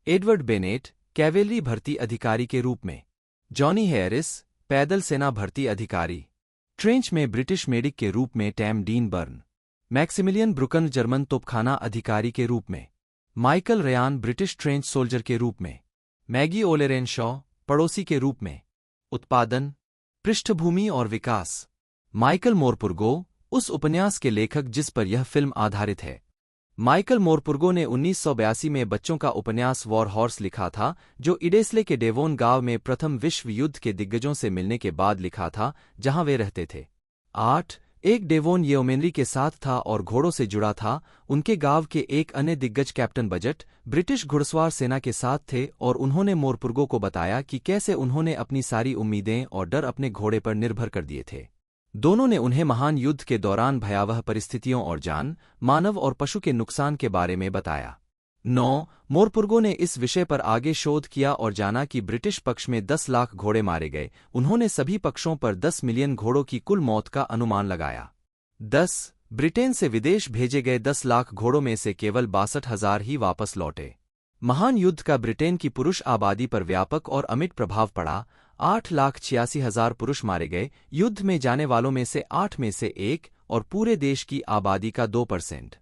एडवर्ड बेनेट, कैवेलरी भर्ती अधिकारी के रूप में, जॉनी हैरिस, पैदल सेना भर्ती अधिकारी, ट्रेंच में ब्रिटिश मेडिक के रूप में Tam Dean Burn, Maximilian Bruckner, German तोपखाना अधिकारी के रूप में, Michael Ryan, British trench soldier के रूप में, मैगी ओलेरेन शॉ, पड़ोसी के रूप में। उत्पादन, पृष्ठभूमि और विकास, माइकल मोरपुर्गो, उस उपन्यास के लेखक जिस पर यह फिल्म आधारित है। माइकल मोरपुर्गो ने 1982 में बच्चों का उपन्यास वॉर हॉर्स लिखा था, जो इडेसले के डेवोन गांव में प्रथम विश्व युद्ध के दिग्गजों से मिलने के बाद लिखा था, जहां वे रहते थे। 8. एक डेवोन येओमेनरी के साथ था और घोड़ों से जुड़ा था। उनके गांव के एक अन्य दिग्गज कैप्टन बजट ब्रिटिश घुड़सवार सेना के साथ थे और उन्होंने मोरपुर्गो को बताया कि कैसे उन्होंने अपनी सारी उम्मीदें और डर अपने घोड़े पर निर्भर कर दिए थे। दोनों ने उन्हें महान युद्ध के दौरान भयावह परिस्थितियों और जान, मानव और पशु के नुकसान के बारे में बताया। 9. मोरपुर्गो ने इस विषय पर आगे शोध किया और जाना कि ब्रिटिश पक्ष में 10 लाख घोड़े मारे गए। उन्होंने सभी पक्षों पर 10 मिलियन घोड़ों की कुल मौत का अनुमान लगाया। 10. ब्रिटेन से विदेश भेजे गए 10 लाख घोड़ों में से केवल 62,000 ही वापस लौटे। महान युद्ध का ब्रिटेन की पुरुष आबादी पर व्यापक और अमिट प्रभाव पड़ा। 8,86,000 पुरुष मारे गए। युद्ध में जाने वालों में से 8 में से 1 और पूरे देश की आबादी का 2%।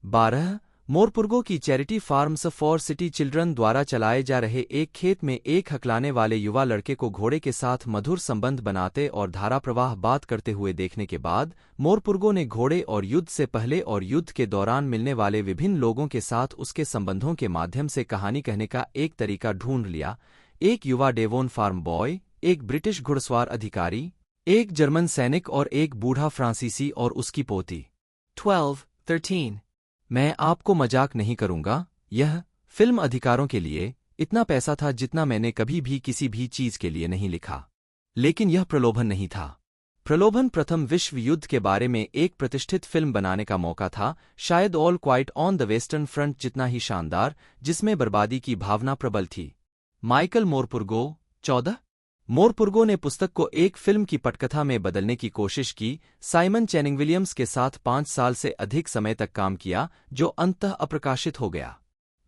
12. मोरपुरगो की charity farms for city children द्वारा चलाए जा रहे एक खेत में एक हकलाने वाले युवा लड़के को घोड़े के साथ मधुर संबंध बनाते और धारा प्रवाह बात करते हुए देखने के बाद मोरपुरगो ने घोड़े और युद्ध से पहले और युद्ध के दौरान मिलने वाले विभिन्न लोगों के साथ उसके संबंधों के माध्यम से कहानी कहने का एक तरीका ढूंढ लिया। एक युवा डेवोन फार्म बॉय, एक ब्रिटिश घुड़सवार अधिकारी, एक जर्मन सैनिक और एक बूढ़ा फ्रांसीसी और उसकी पोती। 13 मैं आपको मजाक नहीं करूंगा, यह फिल्म अधिकारों के लिए इतना पैसा था जितना मैंने कभी भी किसी भी चीज के लिए नहीं लिखा। लेकिन यह प्रलोभन नहीं था। प्रलोभन प्रथम विश्व युद्ध के बारे में एक प्रतिष्ठित फिल्म बनाने का मौका था, शायद all quite on the western front जितना ही शानदार, जिसमें बर्बादी की भावना प्रबल थी। माइकल मोरपुरगो 14 मोरपुरगो ने पुस्तक को एक फिल्म की पटकथा में बदलने की कोशिश की, साइमन चैनिंग विलियम्स के साथ 5 साल से अधिक समय तक काम किया, जो अंततः अप्रकाशित हो गया।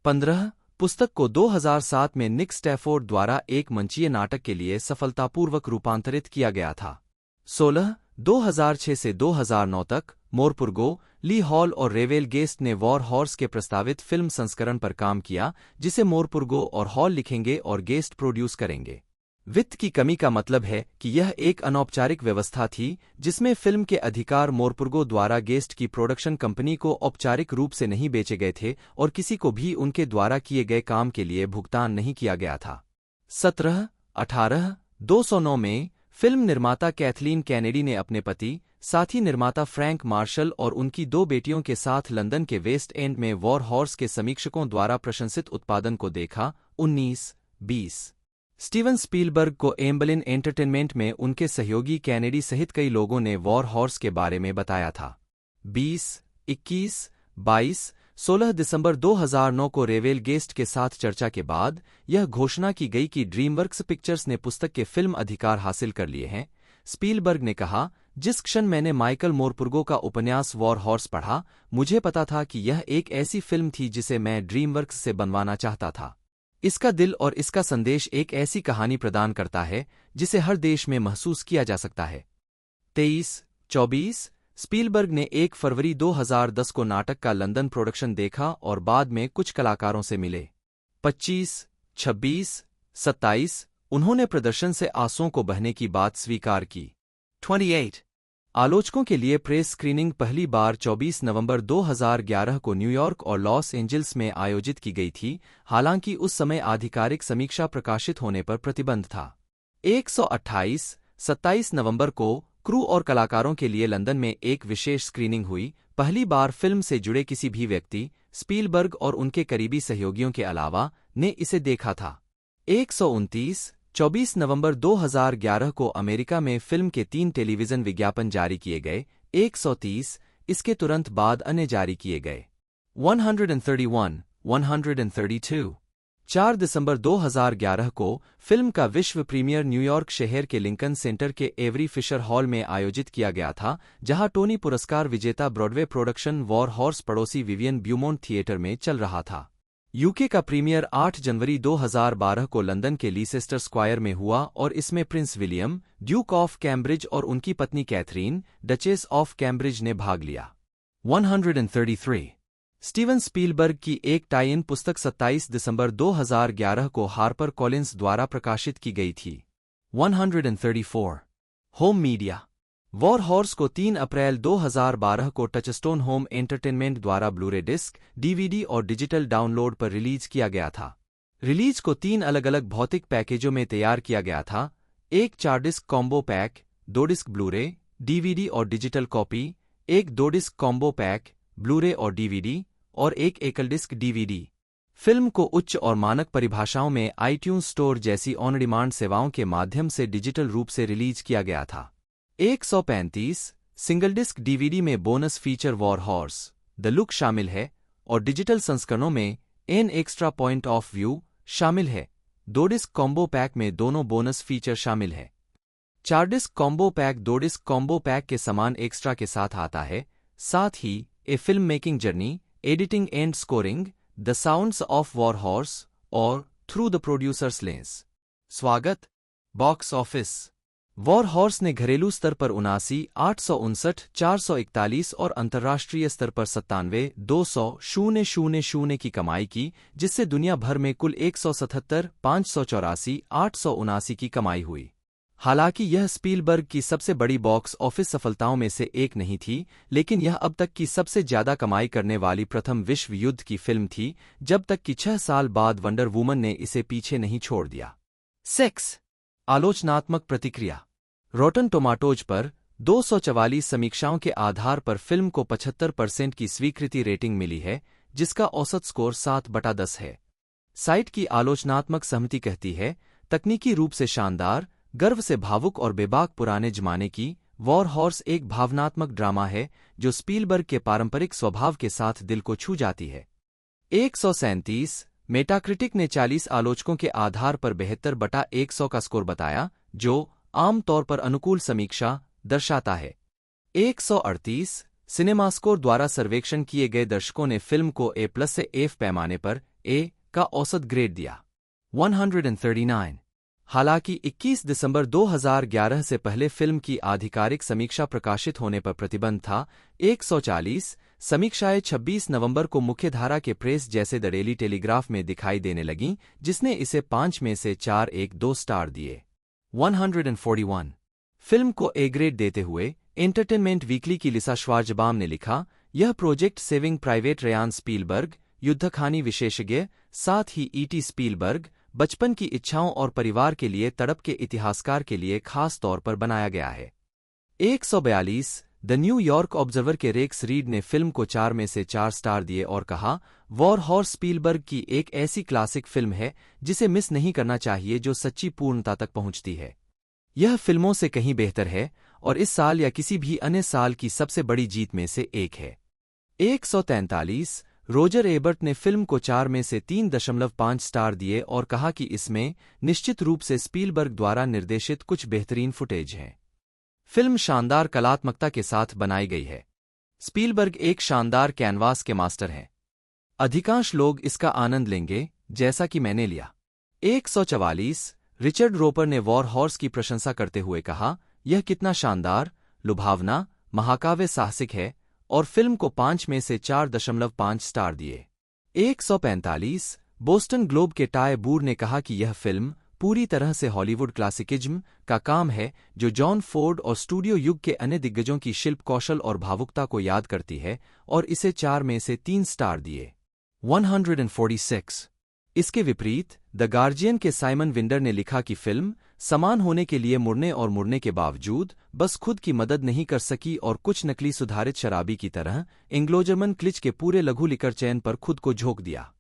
15 पुस्तक को 2007 में निक स्टैफोर्ड द्वारा एक मंचीय नाटक के लिए सफलतापूर्वक रूपांतरित किया गया था। 16 2006 से 2009 तक मोरपुरगो, ली हॉल और रेवेल गेस्ट ने वॉर हॉर्स के प्रस्तावित फिल्म संस्करण पर काम किया, जिसे मोरपुरगो और हॉल लिखेंगे और गेस्ट प्रोड्यूस करेंगे। वित्त की कमी का मतलब है कि यह एक अनौपचारिक व्यवस्था थी जिसमें फिल्म के अधिकार मोरपुरगो द्वारा गेस्ट की प्रोडक्शन कंपनी को औपचारिक रूप से नहीं बेचे गए थे और किसी को भी उनके द्वारा किए गए काम के लिए भुगतान नहीं किया गया था। 17 209 में फिल्म निर्माता कैथलीन कैनेडी ने अपने पति, साथी निर्माता फ्रैंक मार्शल और उनकी 2 बेटियों के साथ लंदन के वेस्ट एंड में वॉर हॉर्स के समीक्षकों द्वारा प्रशंसित उत्पादन को देखा। 19-20 स्टीवन स्पीलबर्ग को एम्बलिन एंटरटेनमेंट में उनके सहयोगी कैनेडी सहित कई लोगों ने वॉर हॉर्स के बारे में बताया था। 20-21-22 16 दिसंबर 2009 को रेवेल गेस्ट के साथ चर्चा के बाद यह घोषणा की गई कि ड्रीमवर्क्स पिक्चर्स ने पुस्तक के फिल्म अधिकार हासिल कर लिए हैं। स्पीलबर्ग ने कहा, जिस क्षण मैंने माइकल मोरपुरगो का उपन्यास वॉर हॉर्स पढ़ा, मुझे पता था कि यह एक ऐसी फिल्म थी जिसे मैं ड्रीमवर्क्स से बनवाना चाहता था। इसका दिल और इसका संदेश एक ऐसी कहानी प्रदान करता है जिसे हर देश में महसूस किया जा सकता है। 23-24 स्पीलबर्ग ने 1 फरवरी 2010 को नाटक का लंदन प्रोडक्शन देखा और बाद में कुछ कलाकारों से मिले। 25-26-27 उन्होंने प्रदर्शन से आंसुओं को बहने की बात स्वीकार की। 28 आलोचकों के लिए प्रेस स्क्रीनिंग पहली बार 24 नवंबर 2011 को न्यूयॉर्क और लॉस एंजल्स में आयोजित की गई थी, हालांकि उस समय आधिकारिक समीक्षा प्रकाशित होने पर प्रतिबंध था। 128-27 नवंबर को क्रू और कलाकारों के लिए लंदन में एक विशेष स्क्रीनिंग हुई। पहली बार फिल्म से जुड़े किसी भी व्यक्ति, स्पीलबर्ग और उनके करीबी सहयोगियों के अलावा, ने इसे देखा था। 129-24 नवंबर 2011 को अमेरिका में फिल्म के 3 टेलीविजन विज्ञापन जारी किए गए। 130 इसके तुरंत बाद अन्य जारी किए गए। 131-132 4 दिसंबर 2011 को फिल्म का विश्व प्रीमियर न्यूयॉर्क शहर के लिंकन सेंटर के एवरी फिशर हॉल में आयोजित किया गया था, जहां टोनी पुरस्कार विजेता ब्रॉडवे प्रोडक्शन वॉर हॉर्स पड़ोसी विवियन ब्यूमोंट थिएटर में चल रहा था। यूके का प्रीमियर 8 जनवरी 2012 को लंदन के लीसेस्टर स्क्वायर में हुआ और इसमें Prince William, Duke of Cambridge और उनकी पत्नी कैथरीन, डचेस ऑफ कैम्ब्रिज ने भाग लिया। 133 स्टीवन स्पीलबर्ग की एक टाई-इन पुस्तक 27 दिसंबर 2011 को हार्पर कॉलिंस द्वारा प्रकाशित की गई थी। 134 होम मीडिया वॉर हॉर्स को 3 अप्रैल 2012 को टचस्टोन होम एंटरटेनमेंट द्वारा ब्लूरे डिस्क, डीवीडी और डिजिटल डाउनलोड पर रिलीज किया गया था। रिलीज को 3 अलग-अलग भौतिक पैकेजों में तैयार किया गया था, एक 4 disc combo pack, 2 disc Blu-ray, DVD और डिजिटल कॉपी, एक 2 डिस्क कॉम्बो पैक, ब्लूरे और डीवीडी, और एक एकल डिस्क डीवीडी। फिल्म को उच्च और मानक परिभाषाओं में आईट्यून्स स्टोर जैसी ऑन डिमांड सेवाओं के माध्यम से डिजिटल रूप से रिलीज किया गया था। 135 सिंगल डिस्क डीवीडी में bonus feature war horse the look शामिल है और डिजिटल संस्करणों में an extra point of view शामिल है। 2 डिस्क कॉम्बो पैक में दोनों बोनस फीचर शामिल है। 4 disc combo pack 2 disc combo pack के समान एक्स्ट्रा के साथ आता है। साथ ही a film making journey, editing and scoring, the sounds of war horse और थ्रू द प्रोड्यूसर्स लेंस। स्वागत। बॉक्स ऑफिस वॉर हॉर्स ने घरेलू स्तर पर 79, 859, 441 और अंतर्राष्ट्रीय स्तर पर 97, 200,000 की कमाई की, जिससे दुनिया भर में कुल 177, 584, 879 की कमाई हुई। हालांकि यह स्पीलबर्ग की सबसे बड़ी बॉक्स ऑफिस सफलताओं में से एक नहीं थी, लेकिन यह अब तक की सबसे ज्यादा कमाई करने वाली प्रथम विश्व युद्ध की फिल्म थी, जब तक कि 6 साल बाद वंडर वुमन ने इसे पीछे नहीं छोड़ दिया। 6. आलोचनात्मक प्रतिक्रिया। रॉटन टोमाटोज पर 244 समीक्षाओं के आधार पर फिल्म को 75% की स्वीकृति रेटिंग मिली है, जिसका औसत स्कोर 7/10 है। साइट की आलोचनात्मक सहमति कहती है, तकनीकी रूप से शानदार, गर्व से भावुक और बेबाक पुराने जमाने की वॉर हॉर्स एक भावनात्मक ड्रामा है जो स्पीलबर्ग के पारंपरिक स्वभाव के साथ दिल को छू जाती है। 137 मेटाक्रिटिक ने 40 आलोचकों के आधार पर 72/100 का स्कोर बताया, जो आम तौर पर अनुकूल समीक्षा दर्शाता है। 138 सिनेमास्कोर द्वारा सर्वेक्षण किए गए दर्शकों ने फिल्म को A+ से F पैमाने पर A का औसत ग्रेड दिया। 139 हालांकि 21 दिसंबर 2011 से पहले फिल्म की आधिकारिक समीक्षा प्रकाशित होने पर प्रतिबंध था। 140 समीक्षाएं 26 नवंबर को मुख्यधारा के प्रेस जैसे द डेली टेलीग्राफ में दिखाई देने लगीं, जिसने इसे 5 में से 4.12 स्टार दिए। 141 फिल्म को ए ग्रेड देते हुए एंटरटेनमेंट वीकली की लिसा श्वार्ज़बाम ने लिखा, यह project saving private Ryan Spielberg, युद्धखानी विशेषज्ञ, साथ ही E.T. स्पीलबर्ग, बचपन की इच्छाओं और परिवार के लिए तड़प के इतिहासकार के लिए खास तौर पर बनाया गया है। 142 द न्यूयॉर्क ऑब्जर्वर के रेक्स रीड ने फिल्म को 4 में से 4 स्टार दिए और कहा, वॉर हॉर्स स्पीलबर्ग की एक ऐसी क्लासिक फिल्म है जिसे मिस नहीं करना चाहिए, जो सच्ची पूर्णता तक पहुंचती है। यह फिल्मों से कहीं बेहतर है और इस साल या किसी भी अन्य साल की सबसे बड़ी जीत में से एक है। 143 रोजर एबर्ट ने फिल्म को 4 में से 3.5 स्टार दिए और कहा कि इसमें निश्चित रूप से स्पीलबर्ग द्वारा निर्देशित कुछ बेहतरीन फुटेज हैं। फिल्म शानदार कलात्मकता के साथ बनाई गई है। स्पीलबर्ग एक शानदार कैनवास के मास्टर हैं। अधिकांश लोग इसका आनंद लेंगे, जैसा कि मैंने लिया। 144 रिचर्ड रोपर ने वॉर हॉर्स की प्रशंसा करते हुए कहा, यह कितना शानदार, लुभावना, महाकाव्य साहसिक है, और फिल्म को 5 में से 4.5 स्टार दिए। 145 बोस्टन ग्लोब के टाय बूर ने कहा कि यह फिल्म पूरी तरह से हॉलीवुड क्लासिकिज्म का काम है, जो जॉन फोर्ड और स्टूडियो युग के अन्य दिग्गजों की शिल्प कौशल और भावुकता को याद करती है, और इसे 4 में से 3 स्टार दिए। 146 इसके विपरीत द गार्जियन के साइमन विंडर ने लिखा कि फिल्म समान होने के लिए मुड़ने के बावजूद बस खुद की मदद नहीं कर सकी और कुछ नकली सुधारित शराबी की तरह एंग्लो-जर्मन क्लिच के पूरे लघु लिकर चयन पर खुद को झोंक दिया।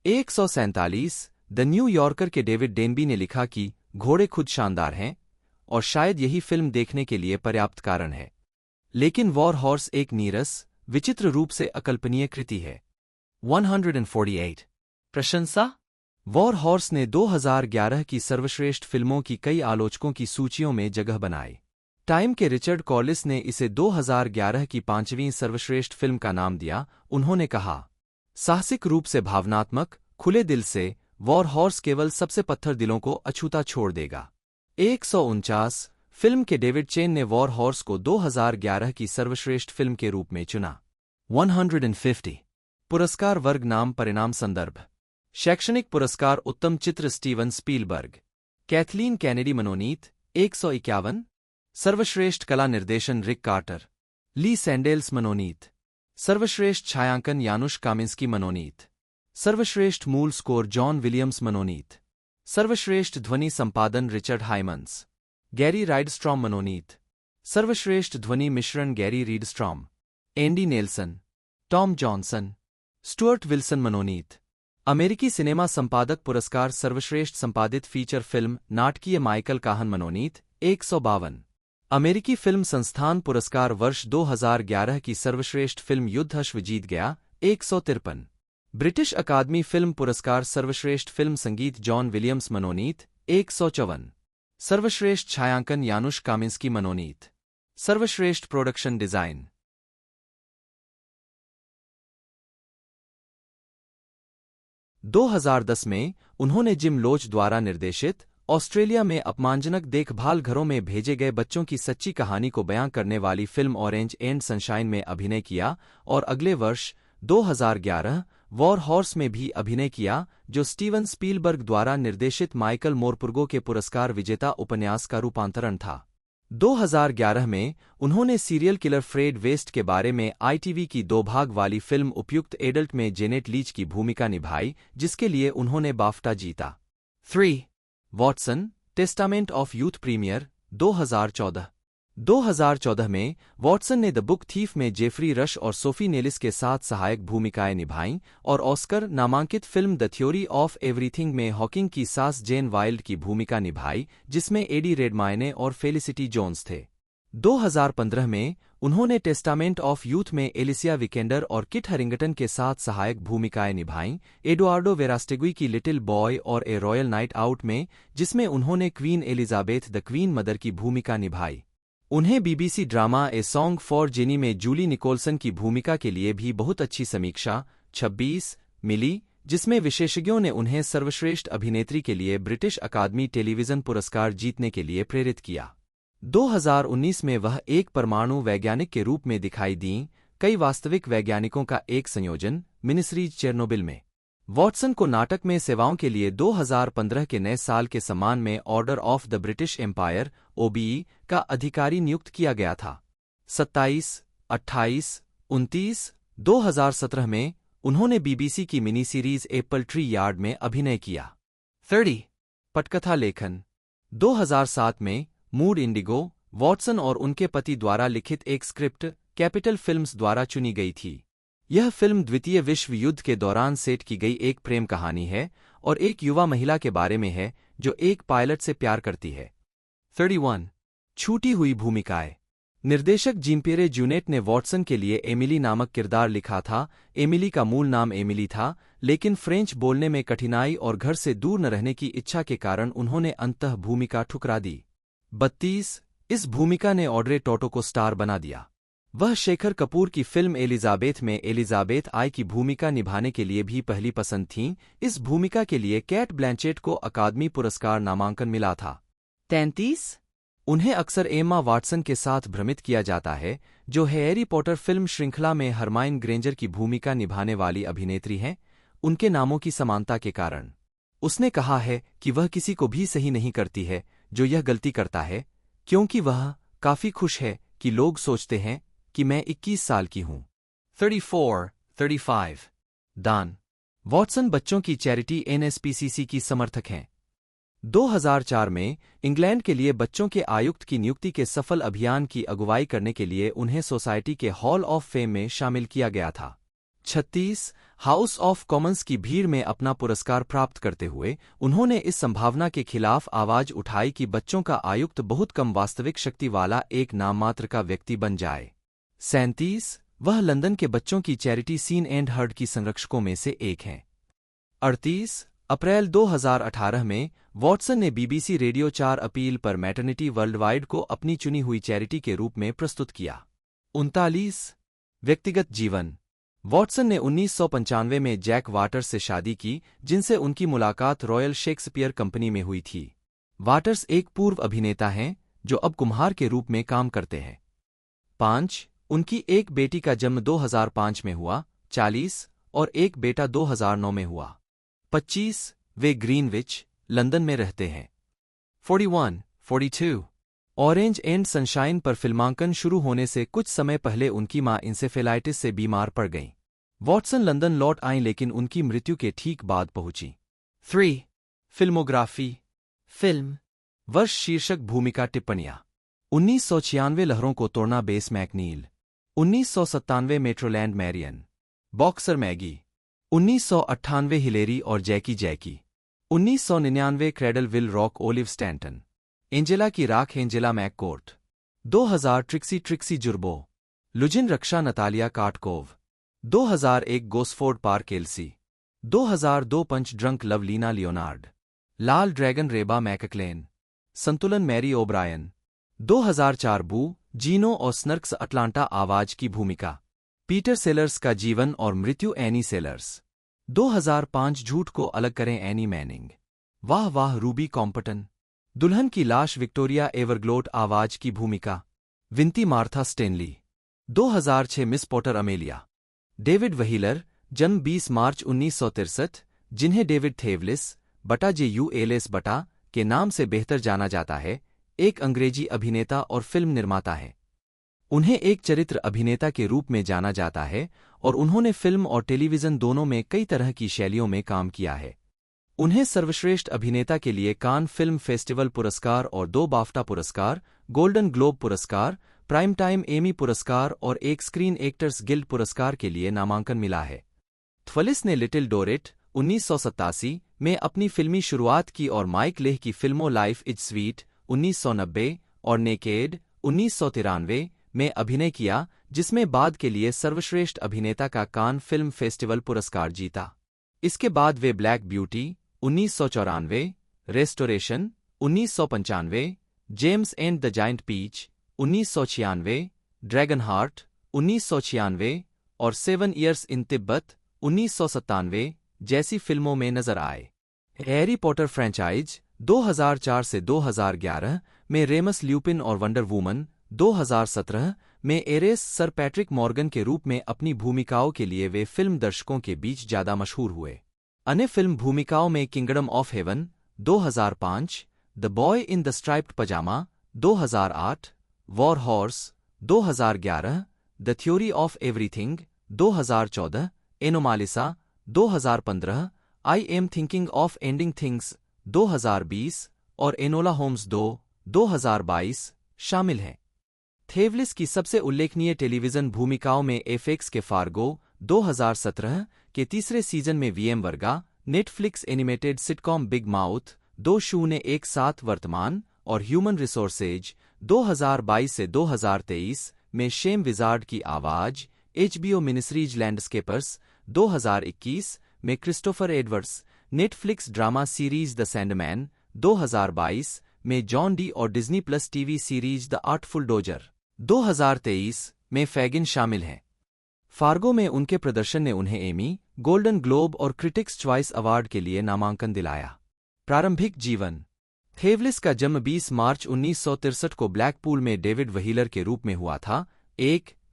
147 द न्यू यॉर्कर के डेविड डेनबी ने लिखा कि घोड़े खुद शानदार हैं और शायद यही फिल्म देखने के लिए पर्याप्त कारण है, लेकिन वॉर हॉर्स एक नीरस, विचित्र रूप से अकल्पनीय कृति है। 148 प्रशंसा। वॉर हॉर्स ने 2011 की सर्वश्रेष्ठ फिल्मों की कई आलोचकों की सूचियों में जगह बनाई। टाइम के रिचर्ड कॉलिस ने इसे 2011 की 5वीं सर्वश्रेष्ठ फिल्म का नाम दिया। उन्होंने कहा, साहसिक रूप से भावनात्मक, खुले दिल से, वॉर हॉर्स केवल सबसे पत्थर दिलों को अछूता छोड़ देगा। 149 फिल्म के डेविड चेन ने वॉर हॉर्स को 2011 की सर्वश्रेष्ठ फिल्म के रूप में चुना। 150 पुरस्कार वर्ग नाम परिणाम संदर्भ। शैक्षणिक पुरस्कार उत्तम चित्र स्टीवन स्पीलबर्ग। कैथलीन कैनेडी मनोनीत 151। सर्वश्रेष्ठ कला निर्देशन रिक कार्टर। ली सैंडेल्स मनोनीत। सर्वश्रेष्ठ छायांकन यानुश कामिंस्की मनोनीत। सर्वश्रेष्ठ मूल स्कोर जॉन विलियम्स मनोनीत। सर्वश्रेष्ठ ध्वनि संपादन रिचर्ड हाइमंस। गैरी राइडस्ट्रॉम मनोनीत। सर्वश्रेष्ठ ध्वनि मिश्रण Gary Rydstrom. Andy Nelson. Tom Johnson. Stuart Wilson मनोनीत। अमेरिकी सिनेमा संपादक पुरस्कार सर्वश्रेष्ठ संपादित फीचर फिल्म नाटकीय माइकल काहन मनोनीत 152। अमेरिकी फिल्म संस्थान पुरस्कार वर्ष 2011 की सर्वश्रेष्ठ फिल्म युद्ध अश्व जीत गया 153। ब्रिटिश अकादमी फिल्म पुरस्कार सर्वश्रेष्ठ फिल्म संगीत जॉन विलियम्स मनोनीत 154। सर्वश्रेष्ठ छायांकन यानुश कामिंस्की मनोनीत। सर्वश्रेष्ठ प्रोडक्शन डिजाइन। दो 2010 में उन्होंने जिम लोच द्वारा निर्देशित ऑस्ट्रेलिया में अपमानजनक देखभाल घरों में भेजे गए बच्चों की सच्ची कहानी को बयां करने वाली फिल्म ऑरेंज एंड सनशाइन में अभिनय किया और अगले वर्ष 2011 वॉर हॉर्स में भी अभिनय किया, जो स्टीवन स्पीलबर्ग द्वारा निर्देशित माइकल मोरपुर्गो के पुरस्कार विजेता उपन्यास का रूपांतरण था। 2011 में उन्होंने सीरियल किलर फ्रेड वेस्ट के बारे में ITV की 2 भाग वाली फिल्म उपयुक्त एडल्ट में जेनेट लीच की भूमिका निभाई, जिसके लिए उन्होंने बाफ्टा जीता। 3. Watson Testament of Youth premiere 2014 में वॉटसन ने द बुक थीफ में जेफरी रश और सोफी नेलिस के साथ सहायक भूमिकाएं निभाईं और ऑस्कर नामांकित film the theory of everything में हॉकिंग की सास जेन वाइल्ड की भूमिका निभाई, जिसमें एडी रेडमाइने और फेलिसिटी जोन्स थे। 2015 में उन्होंने टेस्टामेंट ऑफ यूथ में एलिसिया विकेंडर और किट हरिंगटन के साथ सहायक भूमिकाएं निभाईं, एडुआर्डो वेरास्टेगुई की लिटिल बॉय और ए रॉयल नाइट आउट में, जिसमें उन्होंने queen Elizabeth the queen mother की भूमिका निभाई। उन्हें BBC drama a song for jenny में जूली निकोलसन की भूमिका के लिए भी बहुत अच्छी समीक्षा 26 मिली, जिसमें विशेषज्ञों ने उन्हें सर्वश्रेष्ठ अभिनेत्री के लिए ब्रिटिश अकादमी टेलीविजन पुरस्कार जीतने के लिए प्रेरित किया। 2019 में वह एक परमाणु वैज्ञानिक के रूप में दिखाई दीं, कई वास्तविक वैज्ञानिकों का एक संयोजन, मिनिसीरीज चेरनोबिल में। वॉटसन को नाटक में सेवाओं के लिए 2015 के नए साल के सम्मान में order of the British Empire OBE का अधिकारी नियुक्त किया गया था। 27, 28, 29, 2017 में उन्होंने BBC की mini series Apple tree yard में अभिनय किया। 30. पटकथा लेखन 2007 में मूड इंडिगो, वॉटसन और उनके पति द्वारा लिखित एक स्क्रिप्ट कैपिटल फिल्म्स द्वारा चुनी गई थी। यह फिल्म द्वितीय विश्व युद्ध के दौरान सेट की गई एक प्रेम कहानी है और एक युवा महिला के बारे में है जो एक पायलट से प्यार करती है। 31. छूटी हुई भूमिकाएं निर्देशक जिम्पिरे जूनेट ने वॉटसन के लिए एमिली नामक किरदार लिखा था। एमिली का मूल नाम एमिली था, लेकिन फ्रेंच बोलने में कठिनाई और घर से दूर न रहने की इच्छा के कारण उन्होंने अंततः भूमिका ठुकरा दी। 32. इस भूमिका ने ऑड्रे टॉटो को स्टार बना दिया। वह शेखर कपूर की फिल्म एलिजाबेथ में एलिजाबेथ आई की भूमिका निभाने के लिए भी पहली पसंद थीं। इस भूमिका के लिए कैट ब्लैंचेट को अकादमी पुरस्कार नामांकन मिला था। 33. उन्हें अक्सर एम्मा वाटसन के साथ भ्रमित किया जाता है, जो हैरी पॉटर फिल्म श्रृंखला में हरमाइन ग्रेंजर की भूमिका निभाने वाली अभिनेत्री हैं, उनके नामों की समानता के कारण। उसने कहा है कि वह किसी को भी सही नहीं करती है जो यह गलती करता है, क्योंकि वह काफी खुश है कि लोग सोचते हैं कि मैं 21 साल की हूं। 34, 35. दान वॉटसन बच्चों की चैरिटी NSPCC की समर्थक हैं। 2004 में इंग्लैंड के लिए बच्चों के आयुक्त की नियुक्ति के सफल अभियान की अगुवाई करने के लिए उन्हें सोसाइटी के हॉल ऑफ फेम में शामिल किया गया था। 36. हाउस ऑफ कॉमन्स की भीड़ में अपना पुरस्कार प्राप्त करते हुए उन्होंने इस संभावना के खिलाफ आवाज उठाई कि बच्चों का आयुक्त बहुत कम वास्तविक शक्ति वाला एक नाममात्र का व्यक्ति बन जाए। 37. वह लंदन के बच्चों की चैरिटी सीन एंड हर्ड की संरक्षकों में से एक हैं। 38. अप्रैल 2018 में वॉटसन ने BBC रेडियो 4 अपील पर मैटरनिटी वर्ल्डवाइड को अपनी चुनी हुई चैरिटी के रूप में प्रस्तुत किया। 39. व्यक्तिगत जीवन वॉटसन ने 1995 में जैक वाटर्स से शादी की, जिनसे उनकी मुलाकात रॉयल शेक्सपियर कंपनी में हुई थी। वाटर्स एक पूर्व अभिनेता हैं जो अब कुम्हार के रूप में काम करते हैं। 5. उनकी एक बेटी का जन्म 2005 में हुआ, 40, और एक बेटा 2009 में हुआ। 25. वे ग्रीनविच, लंदन में रहते हैं। 41, 42. ऑरेंज एंड सनशाइन पर फिल्मांकन शुरू होने से कुछ समय पहले उनकी मां इंसेफेलाइटिस से बीमार पड़ गईं। वॉटसन लंदन लौट आईं लेकिन उनकी मृत्यु के ठीक बाद पहुंची। 3. फिल्मोग्राफी फिल्म वर्ष शीर्षक भूमिका टिप्पणियां 1996 लहरों को तोड़ना Bess McNeill, 1997 Metroland Marion, boxer Maggie, 1998 Hilary और Jackie, 1999 cradle will rock Olive Stanton, Angela की राख Angela McCourt, 2000 Trixie Zurbo, Luzhin रक्षा Natalia Katkov, 2001 Gosford Park Elsie, 2002 punch drunk love Lena Leonard, लाल ड्रैगन रेबा मैकक्लेन, संतुलन Mary O'Brien, 2004 Boo, जीनो और स्नर्क्स Atlanta आवाज की भूमिका, पीटर सेलर्स का जीवन और मृत्यु एनी सेलर्स, 2005 झूठ को अलग करें एनी मैनिंग, वाह वाह रूबी कॉम्पटन। दुल्हन की लाश विक्टोरिया एवरग्लोट आवाज की भूमिका विंती Martha Stanley. 2006 Miss Potter Amelia. David Wheeler, जन्म 20 मार्च 1963, जिन्हें डेविड थेवलिस बटा JU एलिस बटा के नाम से बेहतर जाना जाता है, एक अंग्रेजी अभिनेता और फिल्म निर्माता हैं। उन्हें एक चरित्र अभिनेता के रूप में जाना जाता है और उन्होंने फिल्म और टेलीविज़न दोनों में कई तरह की शैलियों में काम किया है। उन्हें सर्वश्रेष्ठ अभिनेता के लिए कान फिल्म फेस्टिवल पुरस्कार और 2 बाफ्टा पुरस्कार, गोल्डन ग्लोब पुरस्कार, प्राइम टाइम एमी पुरस्कार और एक स्क्रीन एक्टर्स गिल्ड पुरस्कार के लिए नामांकन मिला है। थ्वलिस ने लिटिल डोरेट 1987 में अपनी फिल्मी शुरुआत की और माइक लेह की फिल्मों लाइफ इज स्वीट 1990 और नेकेड 1993 में अभिनय किया, जिसमें बाद के लिए सर्वश्रेष्ठ अभिनेता का कान फिल्म फेस्टिवल पुरस्कार जीता। इसके बाद वे black beauty 1994, restoration 1995, James and the giant peach 1996, dragon heart 1996 और 7 ईयर्स इन तिब्बत 1997 जैसी फिल्मों में नजर आए। हैरी पॉटर फ्रेंचाइज 2004 से 2011 में रेमस ल्यूपिन और वंडर वूमन 2017 में एरेस सर पैट्रिक मॉर्गन के रूप में अपनी भूमिकाओं के लिए वे फिल्म दर्शकों के बीच ज्यादा मशहूर हुए। अन्य फिल्म भूमिकाओं में kingdom of heaven 2005, the boy in the striped pyjama 2008, war horse 2011, the theory of everything 2014, Anomalisa 2015, I am thinking of ending things 2020 और एनोला होम्स 2 2022 शामिल हैं। थेवलिस की सबसे उल्लेखनीय टेलीविजन भूमिकाओं में एफएक्स के फार्गो 2017 के तीसरे सीजन में वीएम वर्गा, Netflix animated sitcom big mouth 2017 वर्तमान और ह्यूमन रिसोर्सेज 2022 से 2023 में शेम विजार्ड की आवाज, HBO मिनिस्ट्रीज लैंडस्केपर्स 2021 में Christopher Edwards, Netflix drama series the Sandman 2022 में जॉन डी और Disney plus TV series the artful dodger 2023 में फैगिन शामिल हैं। फार्गो में उनके प्रदर्शन ने उन्हें एमी, गोल्डन ग्लोब और क्रिटिक्स चॉइस अवार्ड के लिए नामांकन दिलाया। प्रारंभिक जीवन। थेवलिस का जन्म 20 मार्च 1963 को ब्लैकपूल में डेविड व्हीलर के रूप में हुआ था।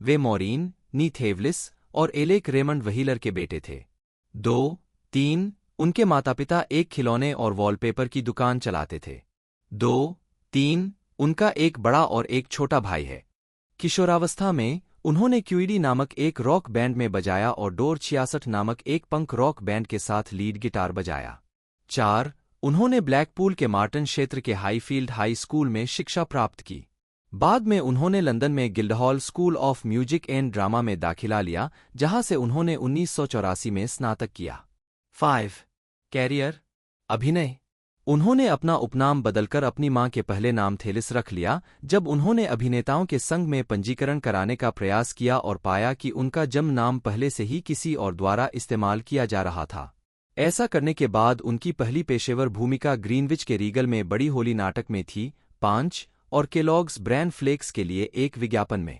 वे मॉरीन नी थेवलिस और एलेक रेमंड व्हीलर के बेटे थे। 3 उनके माता-पिता एक खिलौने और वॉलपेपर की दुकान चलाते थे। 3 उनका एक बड़ा और एक छोटा भाई है। किशोरावस्था में उन्होंने क्यूईडी नामक एक रॉक बैंड में बजाया और डोर 66 नामक एक पंक रॉक बैंड के साथ लीड गिटार बजाया। 4 उन्होंने ब्लैकपूल के मार्टन क्षेत्र के हाईफील्ड हाई स्कूल में शिक्षा प्राप्त की। बाद में उन्होंने लंदन में Guildhall school of music and drama में दाखिला लिया, जहां से उन्होंने 1984 में स्नातक किया। 5 कैरियर। अभिनय। उन्होंने अपना उपनाम बदलकर अपनी मां के पहले नाम थेलिस रख लिया जब उन्होंने अभिनेताओं के संघ में पंजीकरण कराने का प्रयास किया और पाया कि उनका जन्म नाम पहले से ही किसी और द्वारा इस्तेमाल किया जा रहा था। ऐसा करने के बाद उनकी पहली पेशेवर भूमिका ग्रीनविच के रीगल में बड़ी होली नाटक में थी। 5 और केलॉग्स ब्रांड फ्लेक्स के लिए एक विज्ञापन में।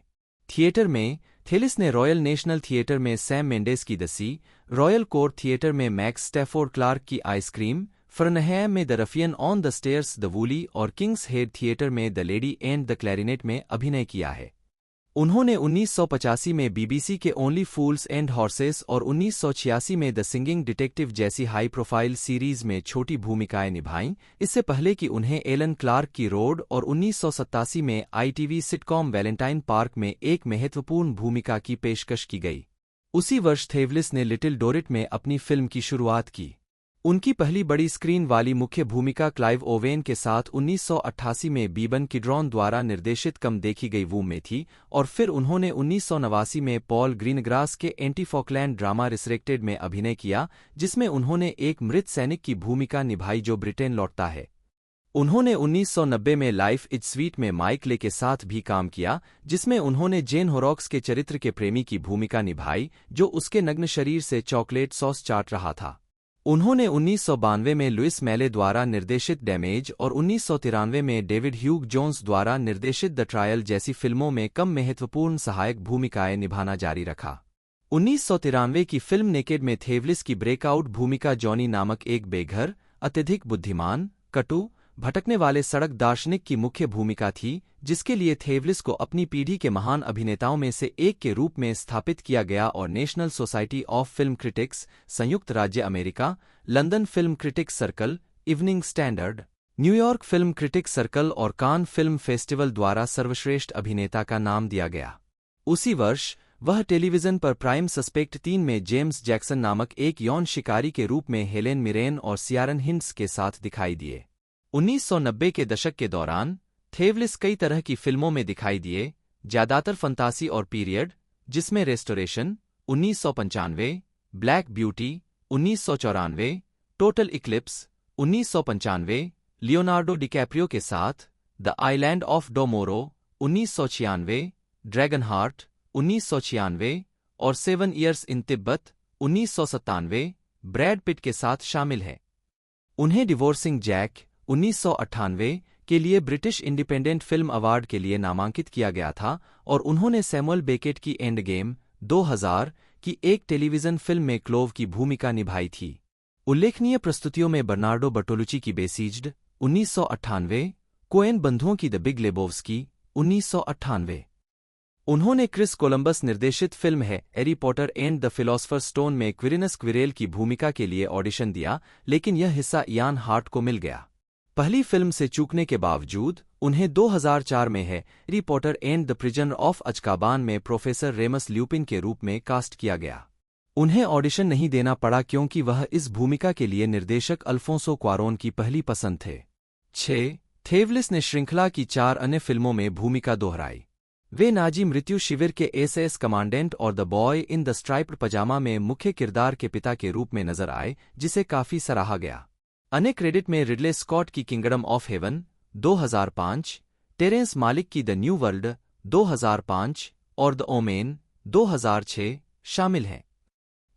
थिएटर में थेलिस ने रॉयल नेशनल थिएटर में सैम मेंडेस की the sea, royal court theatre में मैक्स स्टैफोर्ड क्लार्क की आइसक्रीम, फर्नहैम में the ruffian on the stairs the woolly और किंग्स हेड थिएटर में the lady and the clarinet में अभिनय किया है। उन्होंने 1985 में बीबीसी के ओनली फूल्स एंड हॉर्सेस और 1986 में द सिंगिंग डिटेक्टिव जैसी हाई प्रोफाइल सीरीज में छोटी भूमिकाएं निभाईं, इससे पहले कि उन्हें एलन क्लार्क की रोड और 1987 में आईटीवी सिटकॉम वैलेंटाइन पार्क में एक महत्वपूर्ण भूमिका की पेशकश की गई। उसी वर्ष थेवलिस ने लिटिल डोरिट में अपनी फिल्म की शुरुआत की। उनकी पहली बड़ी स्क्रीन वाली मुख्य भूमिका क्लाइव ओवेन के साथ 1988 में बीबन किड्रॉन द्वारा निर्देशित कम देखी गई वूम में थी और फिर उन्होंने 1989 में पॉल ग्रीनग्रास के एंटी फॉकलैंड ड्रामा रिसरेक्टेड में अभिनय किया, जिसमें उन्होंने एक मृत सैनिक की भूमिका निभाई जो ब्रिटेन लौटता है। उन्होंने 1990 में लाइफ इज स्वीट में माइक ले के साथ भी काम किया, जिसमें उन्होंने जेन होरॉक्स के चरित्र के प्रेमी की भूमिका निभाई जो उसके नग्न शरीर से चॉकलेट सॉस चाट रहा था। उन्होंने 1992 में लुइस मैले द्वारा निर्देशित डैमेज और 1993 में डेविड ह्यूग जोन्स द्वारा निर्देशित द ट्रायल जैसी फिल्मों में कम महत्वपूर्ण सहायक भूमिकाएं निभाना जारी रखा। 1993 की फिल्म नेकेड में थेवलिस की ब्रेकआउट भूमिका जॉनी नामक एक बेघर, अत्यधिक बुद्धिमान, कटु, भटकने वाले सड़क दार्शनिक की मुख्य भूमिका थी, जिसके लिए थेवलिस को अपनी पीढ़ी के महान अभिनेताओं में से एक के रूप में स्थापित किया गया और National Society of Film critics, संयुक्त राज्य America, London Film critics circle, evening standard, New York film critics circle और कान फिल्म फेस्टिवल द्वारा सर्वश्रेष्ठ अभिनेता का नाम दिया गया। उसी वर्ष वह टेलीविजन पर प्राइम सस्पेक्ट 3 में जेम्स जैक्सन नामक एक यौन शिकारी के रूप में हेलेन मिरेन और सियारन हिंट्स के साथ दिखाई दिए। 1990 के दशक के दौरान थेवलिस कई तरह की फिल्मों में दिखाई दिए, ज्यादातर फंतासी और पीरियड, जिसमें restoration 1995, black beauty 1994, total eclipse 1995, Leonardo DiCaprio के साथ the island of Moreau 1996, dragon heart 1996 और 7 years in Tibet 1997 Brad Pitt के साथ शामिल है। उन्हें डिवोर्सिंग जैक 1998 के लिए ब्रिटिश इंडिपेंडेंट फिल्म अवार्ड के लिए नामांकित किया गया था और उन्होंने सैमुअल बेकेट की एंड गेम 2000 की एक टेलीविजन फिल्म में क्लोव की भूमिका निभाई थी। उल्लेखनीय प्रस्तुतियों में बर्नार्डो बर्टोलुची की बेसिज्ड 1998, कोएन बंधुओं की द बिग लेबोव्स्की 1998। उन्होंने क्रिस कोलंबस निर्देशित फिल्म है Harry Potter and the philosopher stone में क्विरिनस क्विरेल की भूमिका के लिए ऑडिशन दिया, लेकिन यह हिस्सा इयान हार्ट को मिल गया। पहली फिल्म से चूकने के बावजूद उन्हें 2004 में है Harry Potter and the prisoner of Azkaban में प्रोफेसर रेमस ल्यूपिन के रूप में कास्ट किया गया। उन्हें ऑडिशन नहीं देना पड़ा क्योंकि वह इस भूमिका के लिए निर्देशक अल्फोंसो क्वारोन की पहली पसंद थे। 6. थेवलिस ने श्रृंखला की 4 अन्य फिल्मों में भूमिका दोहराई। वे नाजी मृत्यु शिविर के एसएस कमांडेंट और the boy in the striped pyjama में मुख्य किरदार के पिता के रूप में नजर आए, जिसे काफी सराहा गया। अन्य क्रेडिट में रिडले स्कॉट की किंगडम ऑफ हेवन 2005, टेरेंस मालिक की द न्यू वर्ल्ड 2005 और द ओमेन 2006 शामिल हैं।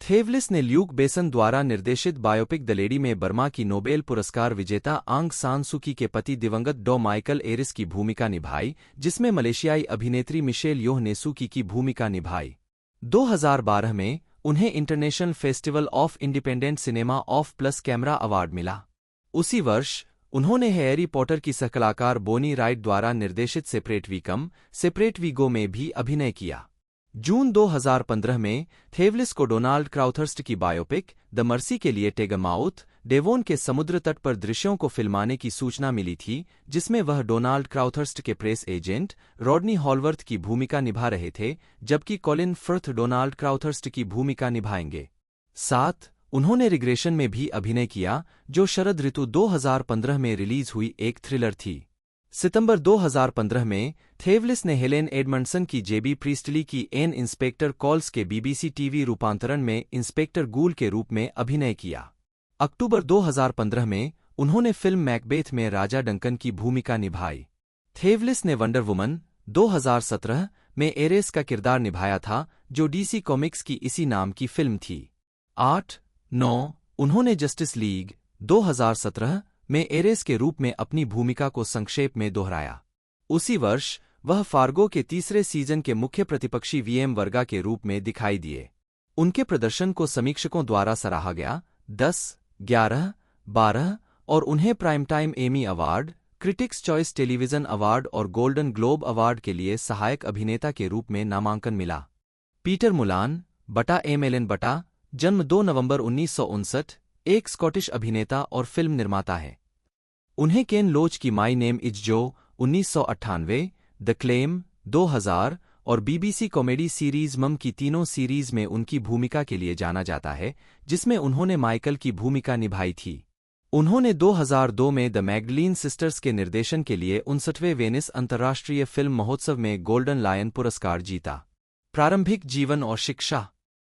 थेवलिस ने ल्यूक बेसन द्वारा निर्देशित बायोपिक द लेडी में बर्मा की नोबेल पुरस्कार विजेता आंग सान सूकी के पति दिवंगत डॉ माइकल एरिस की भूमिका निभाई, जिसमें मलेशियाई अभिनेत्री मिशेल योह ने सूकी की भूमिका निभाई। 2012 में उन्हें international festival of independent cinema of plus camera award मिला। उसी वर्ष उन्होंने हैरी पॉटर की सहकलाकार बोनी राइट द्वारा निर्देशित सेपरेट वी गो में भी अभिनय किया। जून 2015 में थेवलिस को डोनाल्ड क्राउथर्स्ट की बायोपिक द मर्सी के लिए टेगमाउथ, डेवोन के समुद्र तट पर दृश्यों को फिल्माने की सूचना मिली थी, जिसमें वह डोनाल्ड क्राउथर्स्ट के प्रेस एजेंट रॉडनी हॉलवर्थ की भूमिका निभा रहे थे, जबकि कॉलिन फर्थ डोनाल्ड क्राउथर्स्ट की भूमिका निभाएंगे। 7. उन्होंने रिग्रेशन में भी अभिनय किया, जो शरद ऋतु 2015 में रिलीज हुई एक थ्रिलर थी। सितंबर 2015 में थेवलिस ने हेलेन एडमंडसन की जेबी प्रीस्टली की एन इंस्पेक्टर कॉल्स के बीबीसी टीवी रूपांतरण में इंस्पेक्टर गूल के रूप में अभिनय किया। अक्टूबर 2015 में उन्होंने फिल्म मैकबेथ में राजा डंकन की भूमिका निभाई। थेवलिस ने वंडर वुमन 2017 में एरेस का किरदार निभाया था, जो डीसी कॉमिक्स की इसी नाम की फिल्म थी। 8. 9. उन्होंने जस्टिस लीग 2017 में एरेस के रूप में अपनी भूमिका को संक्षेप में दोहराया। उसी वर्ष वह फार्गो के तीसरे सीजन के मुख्य प्रतिपक्षी वीएम वर्गा के रूप में दिखाई दिए। उनके प्रदर्शन को समीक्षकों द्वारा सराहा गया। 10, 11, 12 और उन्हें prime time Emmy award, critics choice television award और गोल्डन ग्लोब अवार्ड के लिए सहायक अभिनेता के रूप में नामांकन मिला। पीटर मुलान बटा एमएलएन बटा, जन्म 2 नवंबर 1959, एक स्कॉटिश अभिनेता और फिल्म निर्माता है। उन्हें केन लोच की माई नेम इज जो 1998, द क्लेम 2000 और बीबीसी कॉमेडी सीरीज मम की तीनों सीरीज में उनकी भूमिका के लिए जाना जाता है, जिसमें उन्होंने माइकल की भूमिका निभाई थी। उन्होंने 2002 में द मैगडलीन सिस्टर्स के निर्देशन के लिए 59वें वेनिस अंतर्राष्ट्रीय फिल्म महोत्सव में गोल्डन लायन पुरस्कार जीता। प्रारंभिक जीवन और शिक्षा।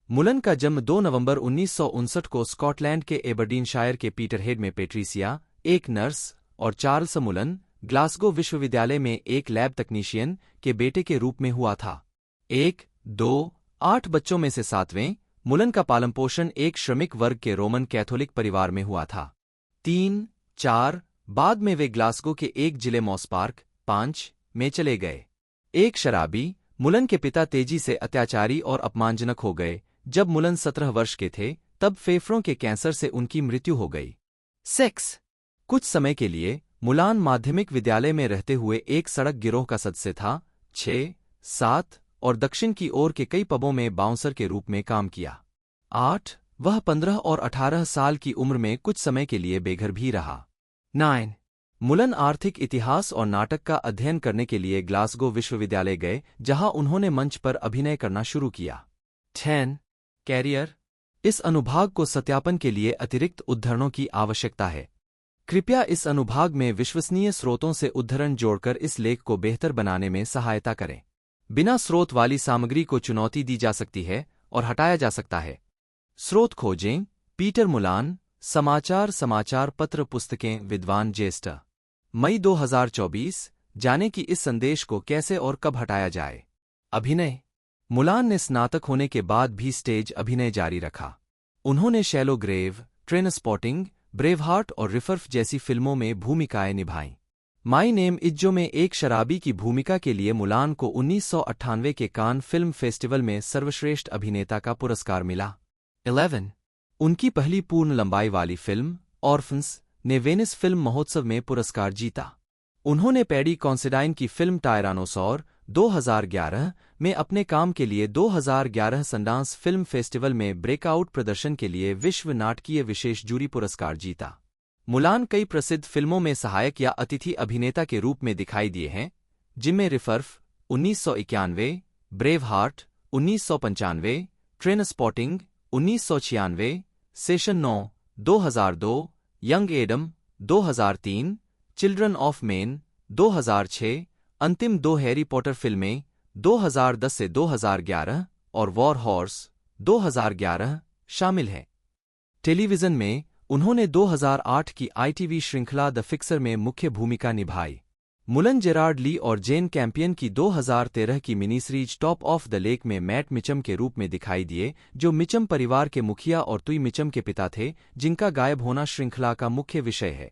मुलन का जन्म 2 नवंबर 1959 को स्कॉटलैंड के एबरडीनशायर के पीटरहेड में पेट्रिसिया, एक नर्स, और चार्ल्स मुलन, ग्लासगो विश्वविद्यालय में एक लैब तकनीशियन, के बेटे के रूप में हुआ था। 1, 2, 8 बच्चों में से 7वें, मुलन का पालनपोषण एक श्रमिक वर्ग के रोमन कैथोलिक परिवार में हुआ था। 3, 4 बाद में वे ग्लासगो के एक जिले मॉसपार्क 5 में चले गए। एक शराबी, मुलन के पिता तेजी से अत्याचारी और अपमानजनक हो गए। जब मुलन 17 वर्ष के थे, तब फेफड़ों के कैंसर से उनकी मृत्यु हो गई। सेक्स। कुछ समय के लिए मुलान माध्यमिक विद्यालय में रहते हुए एक सड़क गिरोह का सदस्य था। 6, 7 और दक्षिण की ओर के कई पबों में बाउंसर के रूप में काम किया। 8 वह 15 और 18 साल की उम्र में कुछ समय के लिए बेघर भी रहा। 9 मुलन आर्थिक इतिहास और नाटक का अध्ययन करने के लिए ग्लासगो विश्वविद्यालय गए, जहां उन्होंने मंच पर अभिनय करना शुरू किया। 10 कैरियर। इस अनुभाग को सत्यापन के लिए अतिरिक्त उद्धरणों की आवश्यकता है। कृपया इस अनुभाग में विश्वसनीय स्रोतों से उद्धरण जोड़कर इस लेख को बेहतर बनाने में सहायता करें। बिना स्रोत वाली सामग्री को चुनौती दी जा सकती है और हटाया जा सकता है। स्रोत खोजें। पीटर मुलान, समाचार पत्र पुस्तकें विद्वान ज्येष्ठ। मई 2024। जाने कि इस संदेश को कैसे और कब हटाया जाए। अभिनय। मुलान ने स्नातक होने के बाद भी स्टेज अभिनय जारी रखा। उन्होंने शैलो ग्रेव, ट्रेनस्पॉटिंग, ब्रेवहार्ट और रिफर्फ जैसी फिल्मों में भूमिकाएं निभाईं। माई नेम इज जो में एक शराबी की भूमिका के लिए मुलान को 1998 के कान फिल्म फेस्टिवल में सर्वश्रेष्ठ अभिनेता का पुरस्कार मिला। 11 उनकी पहली पूर्ण लंबाई वाली फिल्म ऑर्फन्स ने वेनिस फिल्म महोत्सव में पुरस्कार जीता। उन्होंने पैडी कॉन्सिडाइन की फिल्म टायरानोसॉर 2011 में अपने काम के लिए 2011 सनडांस फिल्म फेस्टिवल में ब्रेकआउट प्रदर्शन के लिए विश्व नाटकीय विशेष जूरी पुरस्कार जीता। मुलान कई प्रसिद्ध फिल्मों में सहायक या अतिथि अभिनेता के रूप में दिखाई दिए हैं, जिनमें रिफर्फ 1991, ब्रेवहार्ट 1995, ट्रेनस्पॉटिंग 1996, session 9 2002, young Adam 2003, children of main 2006, अंतिम 2 हैरी पॉटर फिल्में 2010 से 2011 और वॉर हॉर्स 2011 शामिल हैं। टेलीविजन में उन्होंने 2008 की ITV श्रृंखला द फिक्सर में मुख्य भूमिका निभाई। मुलन जेरार्ड ली और जेन कैंपियन की 2013 की mini series top of the lake में मैट मिचम के रूप में दिखाई दिए, जो मिचम परिवार के मुखिया और तुई मिचम के पिता थे, जिनका गायब होना श्रृंखला का मुख्य विषय है।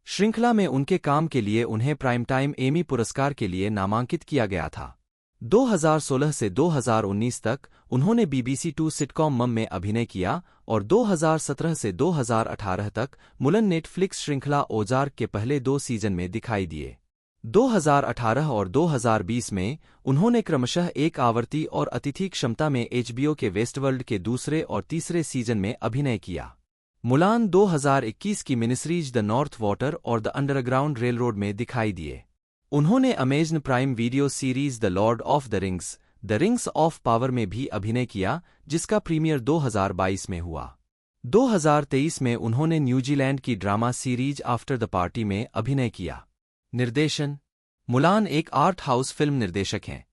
श्रृंखला में उनके काम के लिए उन्हें प्राइम टाइम एमी पुरस्कार के लिए नामांकित किया गया था। 2016 से 2019 तक उन्होंने BBC 2 सिटकॉम मम में अभिनय किया और 2017 से 2018 तक मुलन नेटफ्लिक्स श्रृंखला ओजार्क के पहले 2 सीजन में दिखाई दिए। 2018 और 2020 में उन्होंने क्रमशः एक आवर्ती और अतिथि क्षमता में HBO के वेस्टवर्ल्ड के दूसरे और तीसरे सीजन में अभिनय किया। मुलान 2021 की मिनिसीरीज द नॉर्थ वाटर और द अंडरग्राउंड रेलरोड में दिखाई दिए। उन्होंने Amazon prime video series the Lord of the rings of power में भी अभिनय किया, जिसका प्रीमियर 2022 में हुआ। 2023 में उन्होंने न्यूजीलैंड की drama series after the party में अभिनय किया। निर्देशन। मुलान एक आर्ट हाउस फिल्म निर्देशक हैं।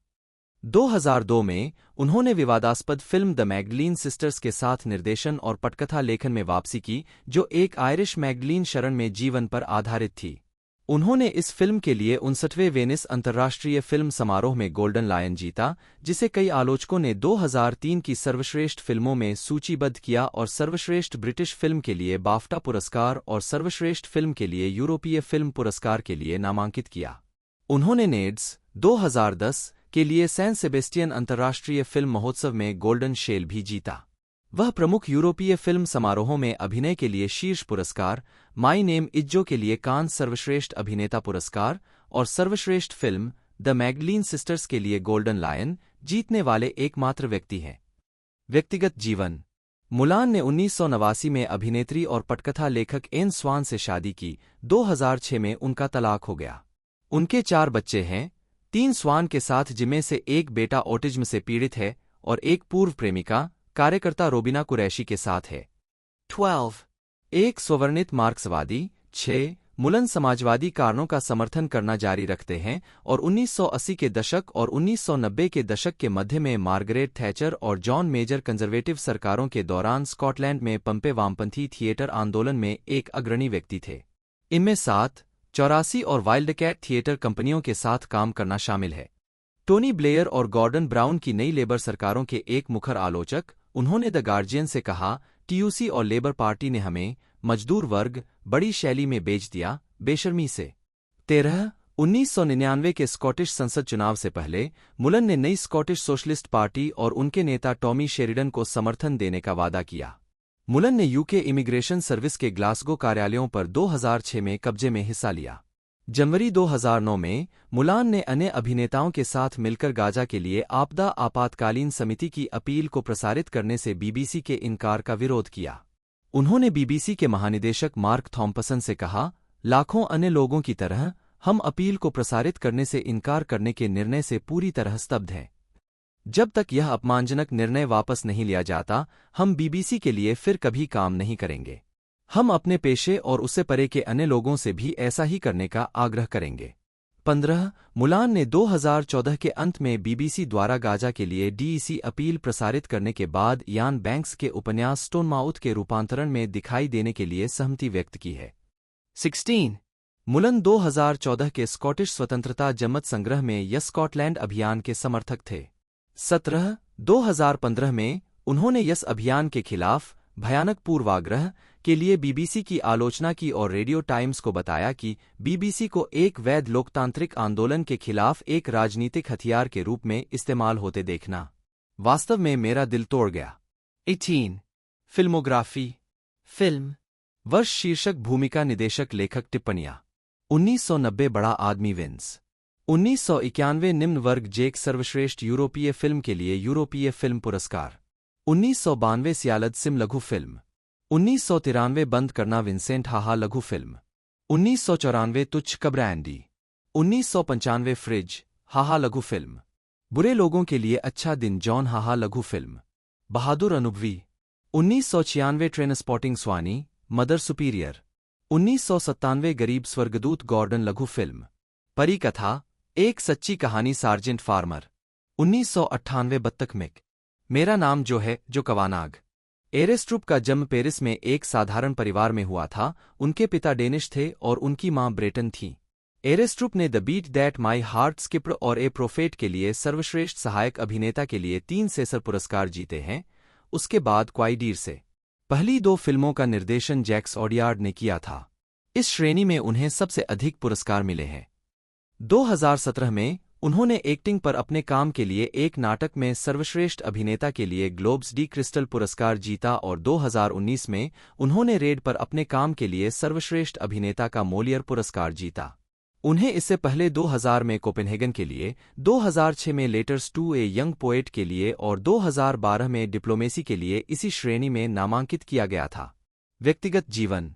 2002 में उन्होंने विवादास्पद फिल्म द मैगडलीन सिस्टर्स के साथ निर्देशन और पटकथा लेखन में वापसी की, जो एक आयरिश मैगडलीन शरण में जीवन पर आधारित थी। उन्होंने इस फिल्म के लिए 59वें वेनिस अंतर्राष्ट्रीय फिल्म समारोह में गोल्डन लायन जीता, जिसे कई आलोचकों ने 2003 की सर्वश्रेष्ठ फिल्मों में सूचीबद्ध किया और सर्वश्रेष्ठ ब्रिटिश फिल्म के लिए बाफ्टा पुरस्कार और सर्वश्रेष्ठ फिल्म के लिए यूरोपीय फिल्म पुरस्कार के लिए नामांकित किया। उन्होंने नेड्स 2010 के लिए सैन सेबेस्टियन अंतर्राष्ट्रीय फिल्म महोत्सव में गोल्डन शेल भी जीता। वह प्रमुख यूरोपीय फिल्म समारोहों में अभिनय के लिए शीर्ष पुरस्कार, माई नेम इज जो के लिए कान सर्वश्रेष्ठ अभिनेता पुरस्कार और सर्वश्रेष्ठ फिल्म द मैगडलीन सिस्टर्स के लिए गोल्डन लायन जीतने वाले एकमात्र व्यक्ति हैं। व्यक्तिगत जीवन। मुलान ने 1989 में अभिनेत्री और पटकथा लेखक एन स्वान से शादी की। 2006 में उनका तलाक हो गया। उनके 4 बच्चे हैं, 3 स्वान के साथ, जिनमें से एक बेटा ऑटिज्म से पीड़ित है और एक पूर्व प्रेमिका कार्यकर्ता रोबिना कुरैशी के साथ है। 12 एक स्ववर्णित मार्क्सवादी। 6 मुलन समाजवादी कारणों का समर्थन करना जारी रखते हैं और 1980 के दशक और 1990 के दशक के मध्य में मार्गरेट थैचर और जॉन मेजर कंजर्वेटिव सरकारों के दौरान स्कॉटलैंड में पंपे वामपंथी थिएटर आंदोलन में एक अग्रणी व्यक्ति थे। इनमें 7 84 और वाइल्डकैट थिएटर कंपनियों के साथ काम करना शामिल है। टोनी ब्लेयर और गॉर्डन ब्राउन की नई लेबर सरकारों के एक मुखर आलोचक, उन्होंने द गार्जियन से कहा, TUC और लेबर पार्टी ने हमें, मजदूर वर्ग, बड़ी शैली में बेच दिया, बेशर्मी से। 13 1999 के स्कॉटिश संसद चुनाव से पहले मुलन ने नई स्कॉटिश सोशलिस्ट पार्टी और उनके नेता टॉमी शेरिडन को समर्थन देने का वादा किया। मुलन ने UK इमिग्रेशन सर्विस के ग्लासगो कार्यालयों पर 2006 में कब्जे में हिस्सा लिया। जनवरी 2009 में मुलान ने अन्य अभिनेताओं के साथ मिलकर गाजा के लिए आपदा आपातकालीन समिति की अपील को प्रसारित करने से बीबीसी के इनकार का विरोध किया। उन्होंने बीबीसी के महानिदेशक मार्क थॉम्पसन से कहा, लाखों अन्य लोगों की तरह हम अपील को प्रसारित करने से इनकार करने के निर्णय से पूरी तरह स्तब्ध हैं। जब तक यह अपमानजनक निर्णय वापस नहीं लिया जाता, हम बीबीसी के लिए फिर कभी काम नहीं करेंगे। हम अपने पेशे और उससे परे के अन्य लोगों से भी ऐसा ही करने का आग्रह करेंगे। 15 मुलान ने 2014 के अंत में बीबीसी द्वारा गाजा के लिए डीईसी अपील प्रसारित करने के बाद यान बैंक्स के उपन्यास स्टोनमाउथ के रूपांतरण में दिखाई देने के लिए सहमति व्यक्त की है। 16 मुलन 2014 के स्कॉटिश स्वतंत्रता जमत संग्रह में यस स्कॉटलैंड अभियान के समर्थक थे। 17 2015 में उन्होंने यस अभियान के खिलाफ भयानक पूर्वाग्रह के लिए बीबीसी की आलोचना की और रेडियो टाइम्स को बताया कि बीबीसी को एक वैध लोकतांत्रिक आंदोलन के खिलाफ एक राजनीतिक हथियार के रूप में इस्तेमाल होते देखना वास्तव में मेरा दिल तोड़ गया। 18 फिल्मोग्राफी फिल्म वर्ष शीर्षक भूमिका निदेशक लेखक टिप्पणियां 1990 बड़ा आदमी विंस 1991 निम्न वर्ग जेक सर्वश्रेष्ठ यूरोपीय फिल्म के लिए यूरोपीय फिल्म पुरस्कार 1992 सियालद सिम लघु फिल्म 1993 बंद करना विंसेंट हाहा लघु फिल्म 1994 तुच्छ कब्रैंडी 1995 फ्रिज हाहा लघु फिल्म बुरे लोगों के लिए अच्छा दिन जॉन हाहा लघु फिल्म बहादुर अनुभवी 1996 ट्रेनस्पॉटिंग स्वानी मदर सुपीरियर 1997 गरीब स्वर्गदूत गॉर्डन लघु फिल्म परी कथा एक सच्ची कहानी सार्जेंट फार्मर 1998 बत्तख मिक मेरा नाम जो है जो कवानाग एरेस्ट्रुप का जन्म पेरिस में एक साधारण परिवार में हुआ था। उनके पिता डेनिश थे और उनकी मां ब्रेटन थी। एरेस्ट्रुप ने the beat that my heart skipped और ए प्रोफेट के लिए सर्वश्रेष्ठ सहायक अभिनेता के लिए 3 सेसर पुरस्कार जीते हैं, उसके बाद क्वाइडीर से। पहली 2 फिल्मों का निर्देशन जैक्स ऑडियार्ड ने किया था। इस श्रेणी में उन्हें सबसे अधिक पुरस्कार मिले हैं। 2017 में उन्होंने एक्टिंग पर अपने काम के लिए एक नाटक में सर्वश्रेष्ठ अभिनेता के लिए ग्लोब्स डी क्रिस्टल पुरस्कार जीता और 2019 में उन्होंने रेड पर अपने काम के लिए सर्वश्रेष्ठ अभिनेता का मोलियर पुरस्कार जीता। उन्हें इससे पहले 2000 में कोपेनहेगन के लिए, 2006 में letters to a young poet के लिए और 2012 में डिप्लोमेसी के लिए इसी श्रेणी में नामांकित किया गया था। व्यक्तिगत जीवन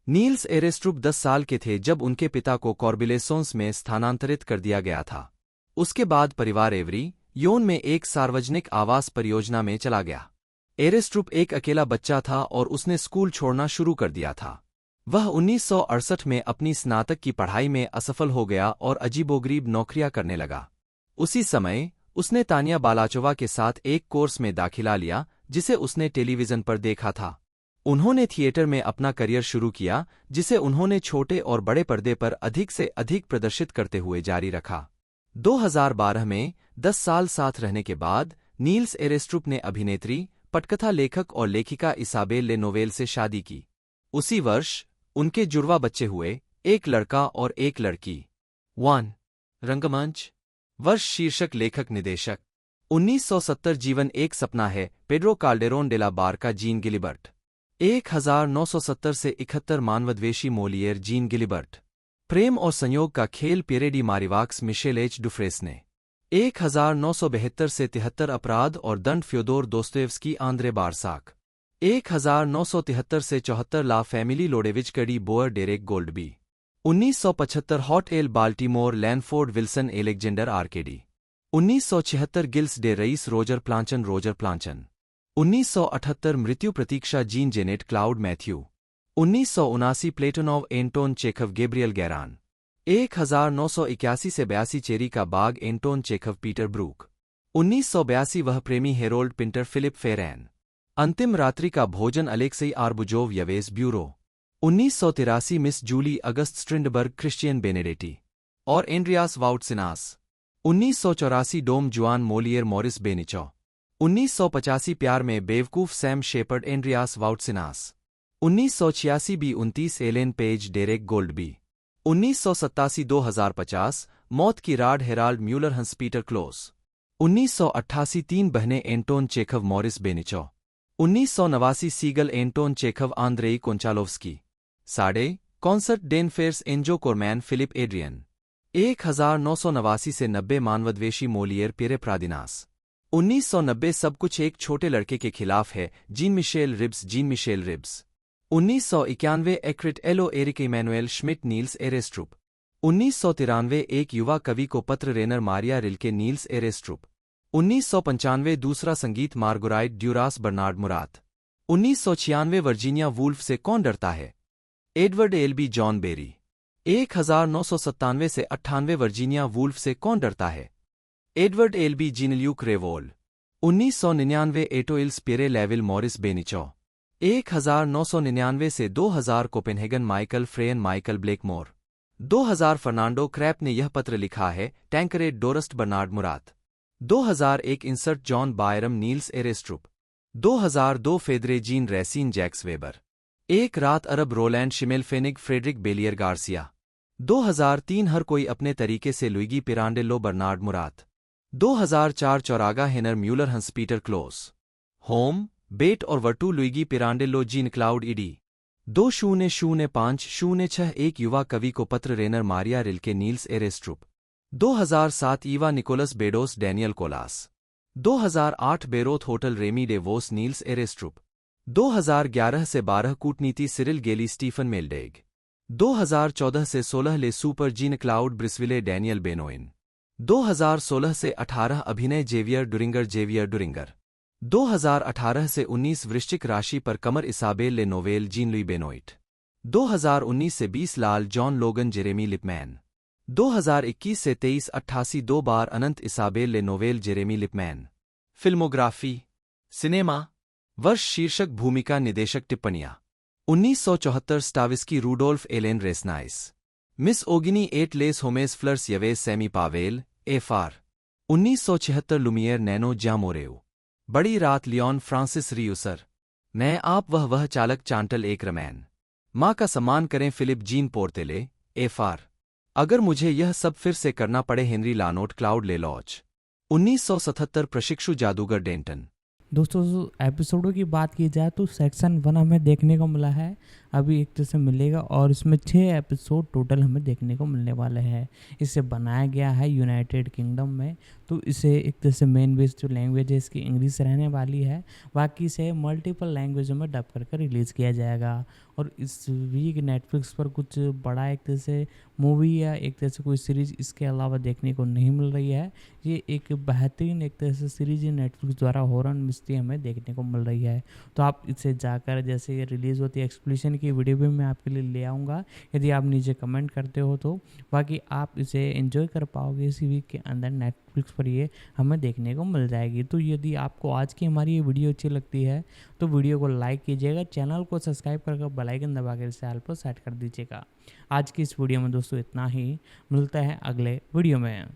नील्स एरेस्ट्रुप 10 साल के थे जब उनके पिता को कॉर्बिलेसोंस में स्थानांतरित कर दिया गया था। उसके बाद परिवार एवरी योन में एक सार्वजनिक आवास परियोजना में चला गया। एरेस्ट्रुप एक अकेला बच्चा था और उसने स्कूल छोड़ना शुरू कर दिया था। वह 1968 में अपनी स्नातक की पढ़ाई में असफल हो गया और अजीबोगरीब नौकरियां करने लगा। उसी समय उसने तानिया बालाचोवा के साथ एक कोर्स में दाखिला लिया जिसे उसने टेलीविजन पर देखा था। उन्होंने थिएटर में अपना करियर शुरू किया जिसे उन्होंने छोटे और बड़े पर्दे पर अधिक से अधिक प्रदर्शित करते हुए जारी रखा। 2012 में 10 साल साथ रहने के बाद नील्स एरेस्ट्रुप ने अभिनेत्री, पटकथा लेखक और लेखिका इसाबेल ले नोवेल से शादी की। उसी वर्ष उनके जुड़वा बच्चे हुए, एक लड़का और एक लड़की। 1 रंगमंच वर्ष शीर्षक लेखक निदेशक 1970 जीवन एक सपना है पेड्रो काल्डेरोन डेला बारका जीन गिलिबर्ट 1970 से 71 मानवद्वेषी मोलियर जीन गिलिबर्ट प्रेम और संयोग का खेल पियरे डी मारिवाक्स मिशेल एच डुफ्रेस ने 1972 से 73 अपराध और दंड फ्योदोर दोस्तोयेव्स्की आंद्रे बारसाक 1973 से 74 ला फैमिली लोडेविच कडी बोअर Derek Goldby 1975 hot L Baltimore Lanford Wilson Alexander Arcady 1976 Gilles de Rais Roger Planchon 1978 मृत्यु प्रतीक्षा Jean Genet Claude Mathieu 1979 Platonov Anton Chekhov Gabriel Garran 1981 से 82 चेरी का बाग एंटोन चेखव पीटर ब्रूक 1982 वह प्रेमी हेरोल्ड पिंटर फिलिप फेरैन अंतिम रात्रि का भोजन Alexei Arbuzov Yves Bureau 1983 Miss Julie August Strindberg Christian Benedetti और Andreas Voutsinas 1984 Dom Juan Moliere Maurice Benichou 1985 प्यार में बेवकूफ Sam Shepard Andreas Voutsinas 1986 B 29 Ellen Page Derek Goldby 1987 2050 मौत की राड Harald Muller Hans Peter Cloos 1988 3 बहनें Anton Chekhov Maurice Benichou 1989 seagull Anton Chekhov Andrei Konchalovsky 9.5 concert डेन फेयर्स Enzo Cormann Philippe Adrian. 1989 से 90 मानवद्वेषी मोलियर पियरे प्रादिनास। 1990 सब कुछ एक छोटे लड़के के खिलाफ है जीन मिशेल रिब्स। 1991 एक्रिट एलो Eric Emmanuel Schmitt Niels Arestrup. 1993 एक युवा कवि को पत्र Rainer Maria Rilke Niels Arestrup. 1995 दूसरा संगीत Marguerite Duras Bernard Murat. 1996 Virginia Woolf से कौन डरता है एडवर्ड एलबी जॉन बेरी। 1997 से 98 वर्जीनिया वुल्फ से कौन डरता है एडवर्ड एलबी जीनल्यूक रेवोल। 1999 एटोइल्स पियरे लेविल मॉरिस बेनिचो। 1999 से 2000 Copenhagen Michael Frayn Michael Blakemore. 2000 Fernando Krapp ने यह पत्र लिखा है Tankred Dorst Bernard Murat. 2001 insert John Byram Niels Arestrup. 2002 Phedre Jean Racine Jacques Weber. एक रात अरब Roland Schimmelpfennig Frederic Belier Garcia. 2003 हर कोई अपने तरीके से लुइगी पिरांडेलो बर्नार्ड मुरात। 2004 चौरागा Heiner Muller Hans Peter close. होम बेट और वर्टू Luigi Pirandello Jean Claude Idee. 200506 एक युवा कवि को पत्र Rainer Maria Rilke Niels Arestrup. 2007 Eva Nicolas Bedos Daniel Colas. 2008 Beyrouth hotel Remi de Vos Niels Arestrup. 2011 से 12 कूटनीति सिरिल गेली स्टीफन मेल्डेग। 2014 से 16 ले सुपर जीन क्लाउड ब्रिस्विले डैनियल बेनोइन। 2016 से 18 अभिनय जेवियर डुरिंगर। 2018 से 19 वृश्चिक राशि पर कमर Isabelle Le Nouvel Jean Louis Benoit. 2019 से 20 लाल जॉन लोगन जेरेमी लिपमैन। 2021 से 23 88 दो बार अनंत Isabelle Le Nouvel Jeremie Lippmann. Filmography cinema वर्ष शीर्षक भूमिका निदेशक टिप्पणियां 1974 Stavisky Rudolf Alain Resnais. Miss ओगिनी 8 लेस होमेस फ्लर्स यवेस सेमी पावेल एफआर। 1976 लुमियर नैनो जामोरेउ। बड़ी रात लियोन फ्रांसिस रियूसर। मैं आप वह चालक चांटल एक रमैन। माँ का सम्मान करें फिलिप जीन पोर्तेले एफआर। अगर मुझे यह सब फिर से करना पड़े हेनरी लानोट क्लाउड ले लॉज। 1977 प्रशिक्षु जादूगर डेंटन।
दोस्तों एपिसोडों की बात की जाए तो सेक्शन 1 हमें देखने को मिला है, अभी एक तरह से मिलेगा और इसमें 6 एपिसोड टोटल हमें देखने को मिलने वाले हैं। इसे बनाया गया है यूनाइटेड किंगडम में, तो इसे एक तरह से मेन बेस जो लैंग्वेज है इसकी इंग्लिश रहने वाली है, बाकी इसे मल्टीपल लैंग्वेजों में डब करके रिलीज़ किया जाएगा। और इस वीक नेटफ्लिक्स पर कुछ बड़ा एक तरह से मूवी या एक तरह से कोई सीरीज़ इसके अलावा देखने को नहीं मिल रही है। ये एक बेहतरीन एक तरह से सीरीज नेटफ्लिक्स द्वारा हॉरर मिस्ट्री हमें देखने को मिल रही है, तो आप इसे जाकर जैसे ये रिलीज़ होती है एक्सप्लेनेशन की वीडियो भी मैं आपके लिए ले आऊँगा यदि आप नीचे कमेंट करते हो तो। बाकी आप इसे एंजॉय कर पाओगे इसी वीक के अंदर, नेटफ्लिक्स पर ये हमें देखने को मिल जाएगी। तो यदि आपको आज की हमारी ये वीडियो अच्छी लगती है तो वीडियो को लाइक कीजिएगा, चैनल को सब्सक्राइब करके बेल आइकन दबा कर इसे ऑल पर सेट कर दीजिएगा। आज की इस वीडियो में दोस्तों इतना ही, मिलता है अगले वीडियो में।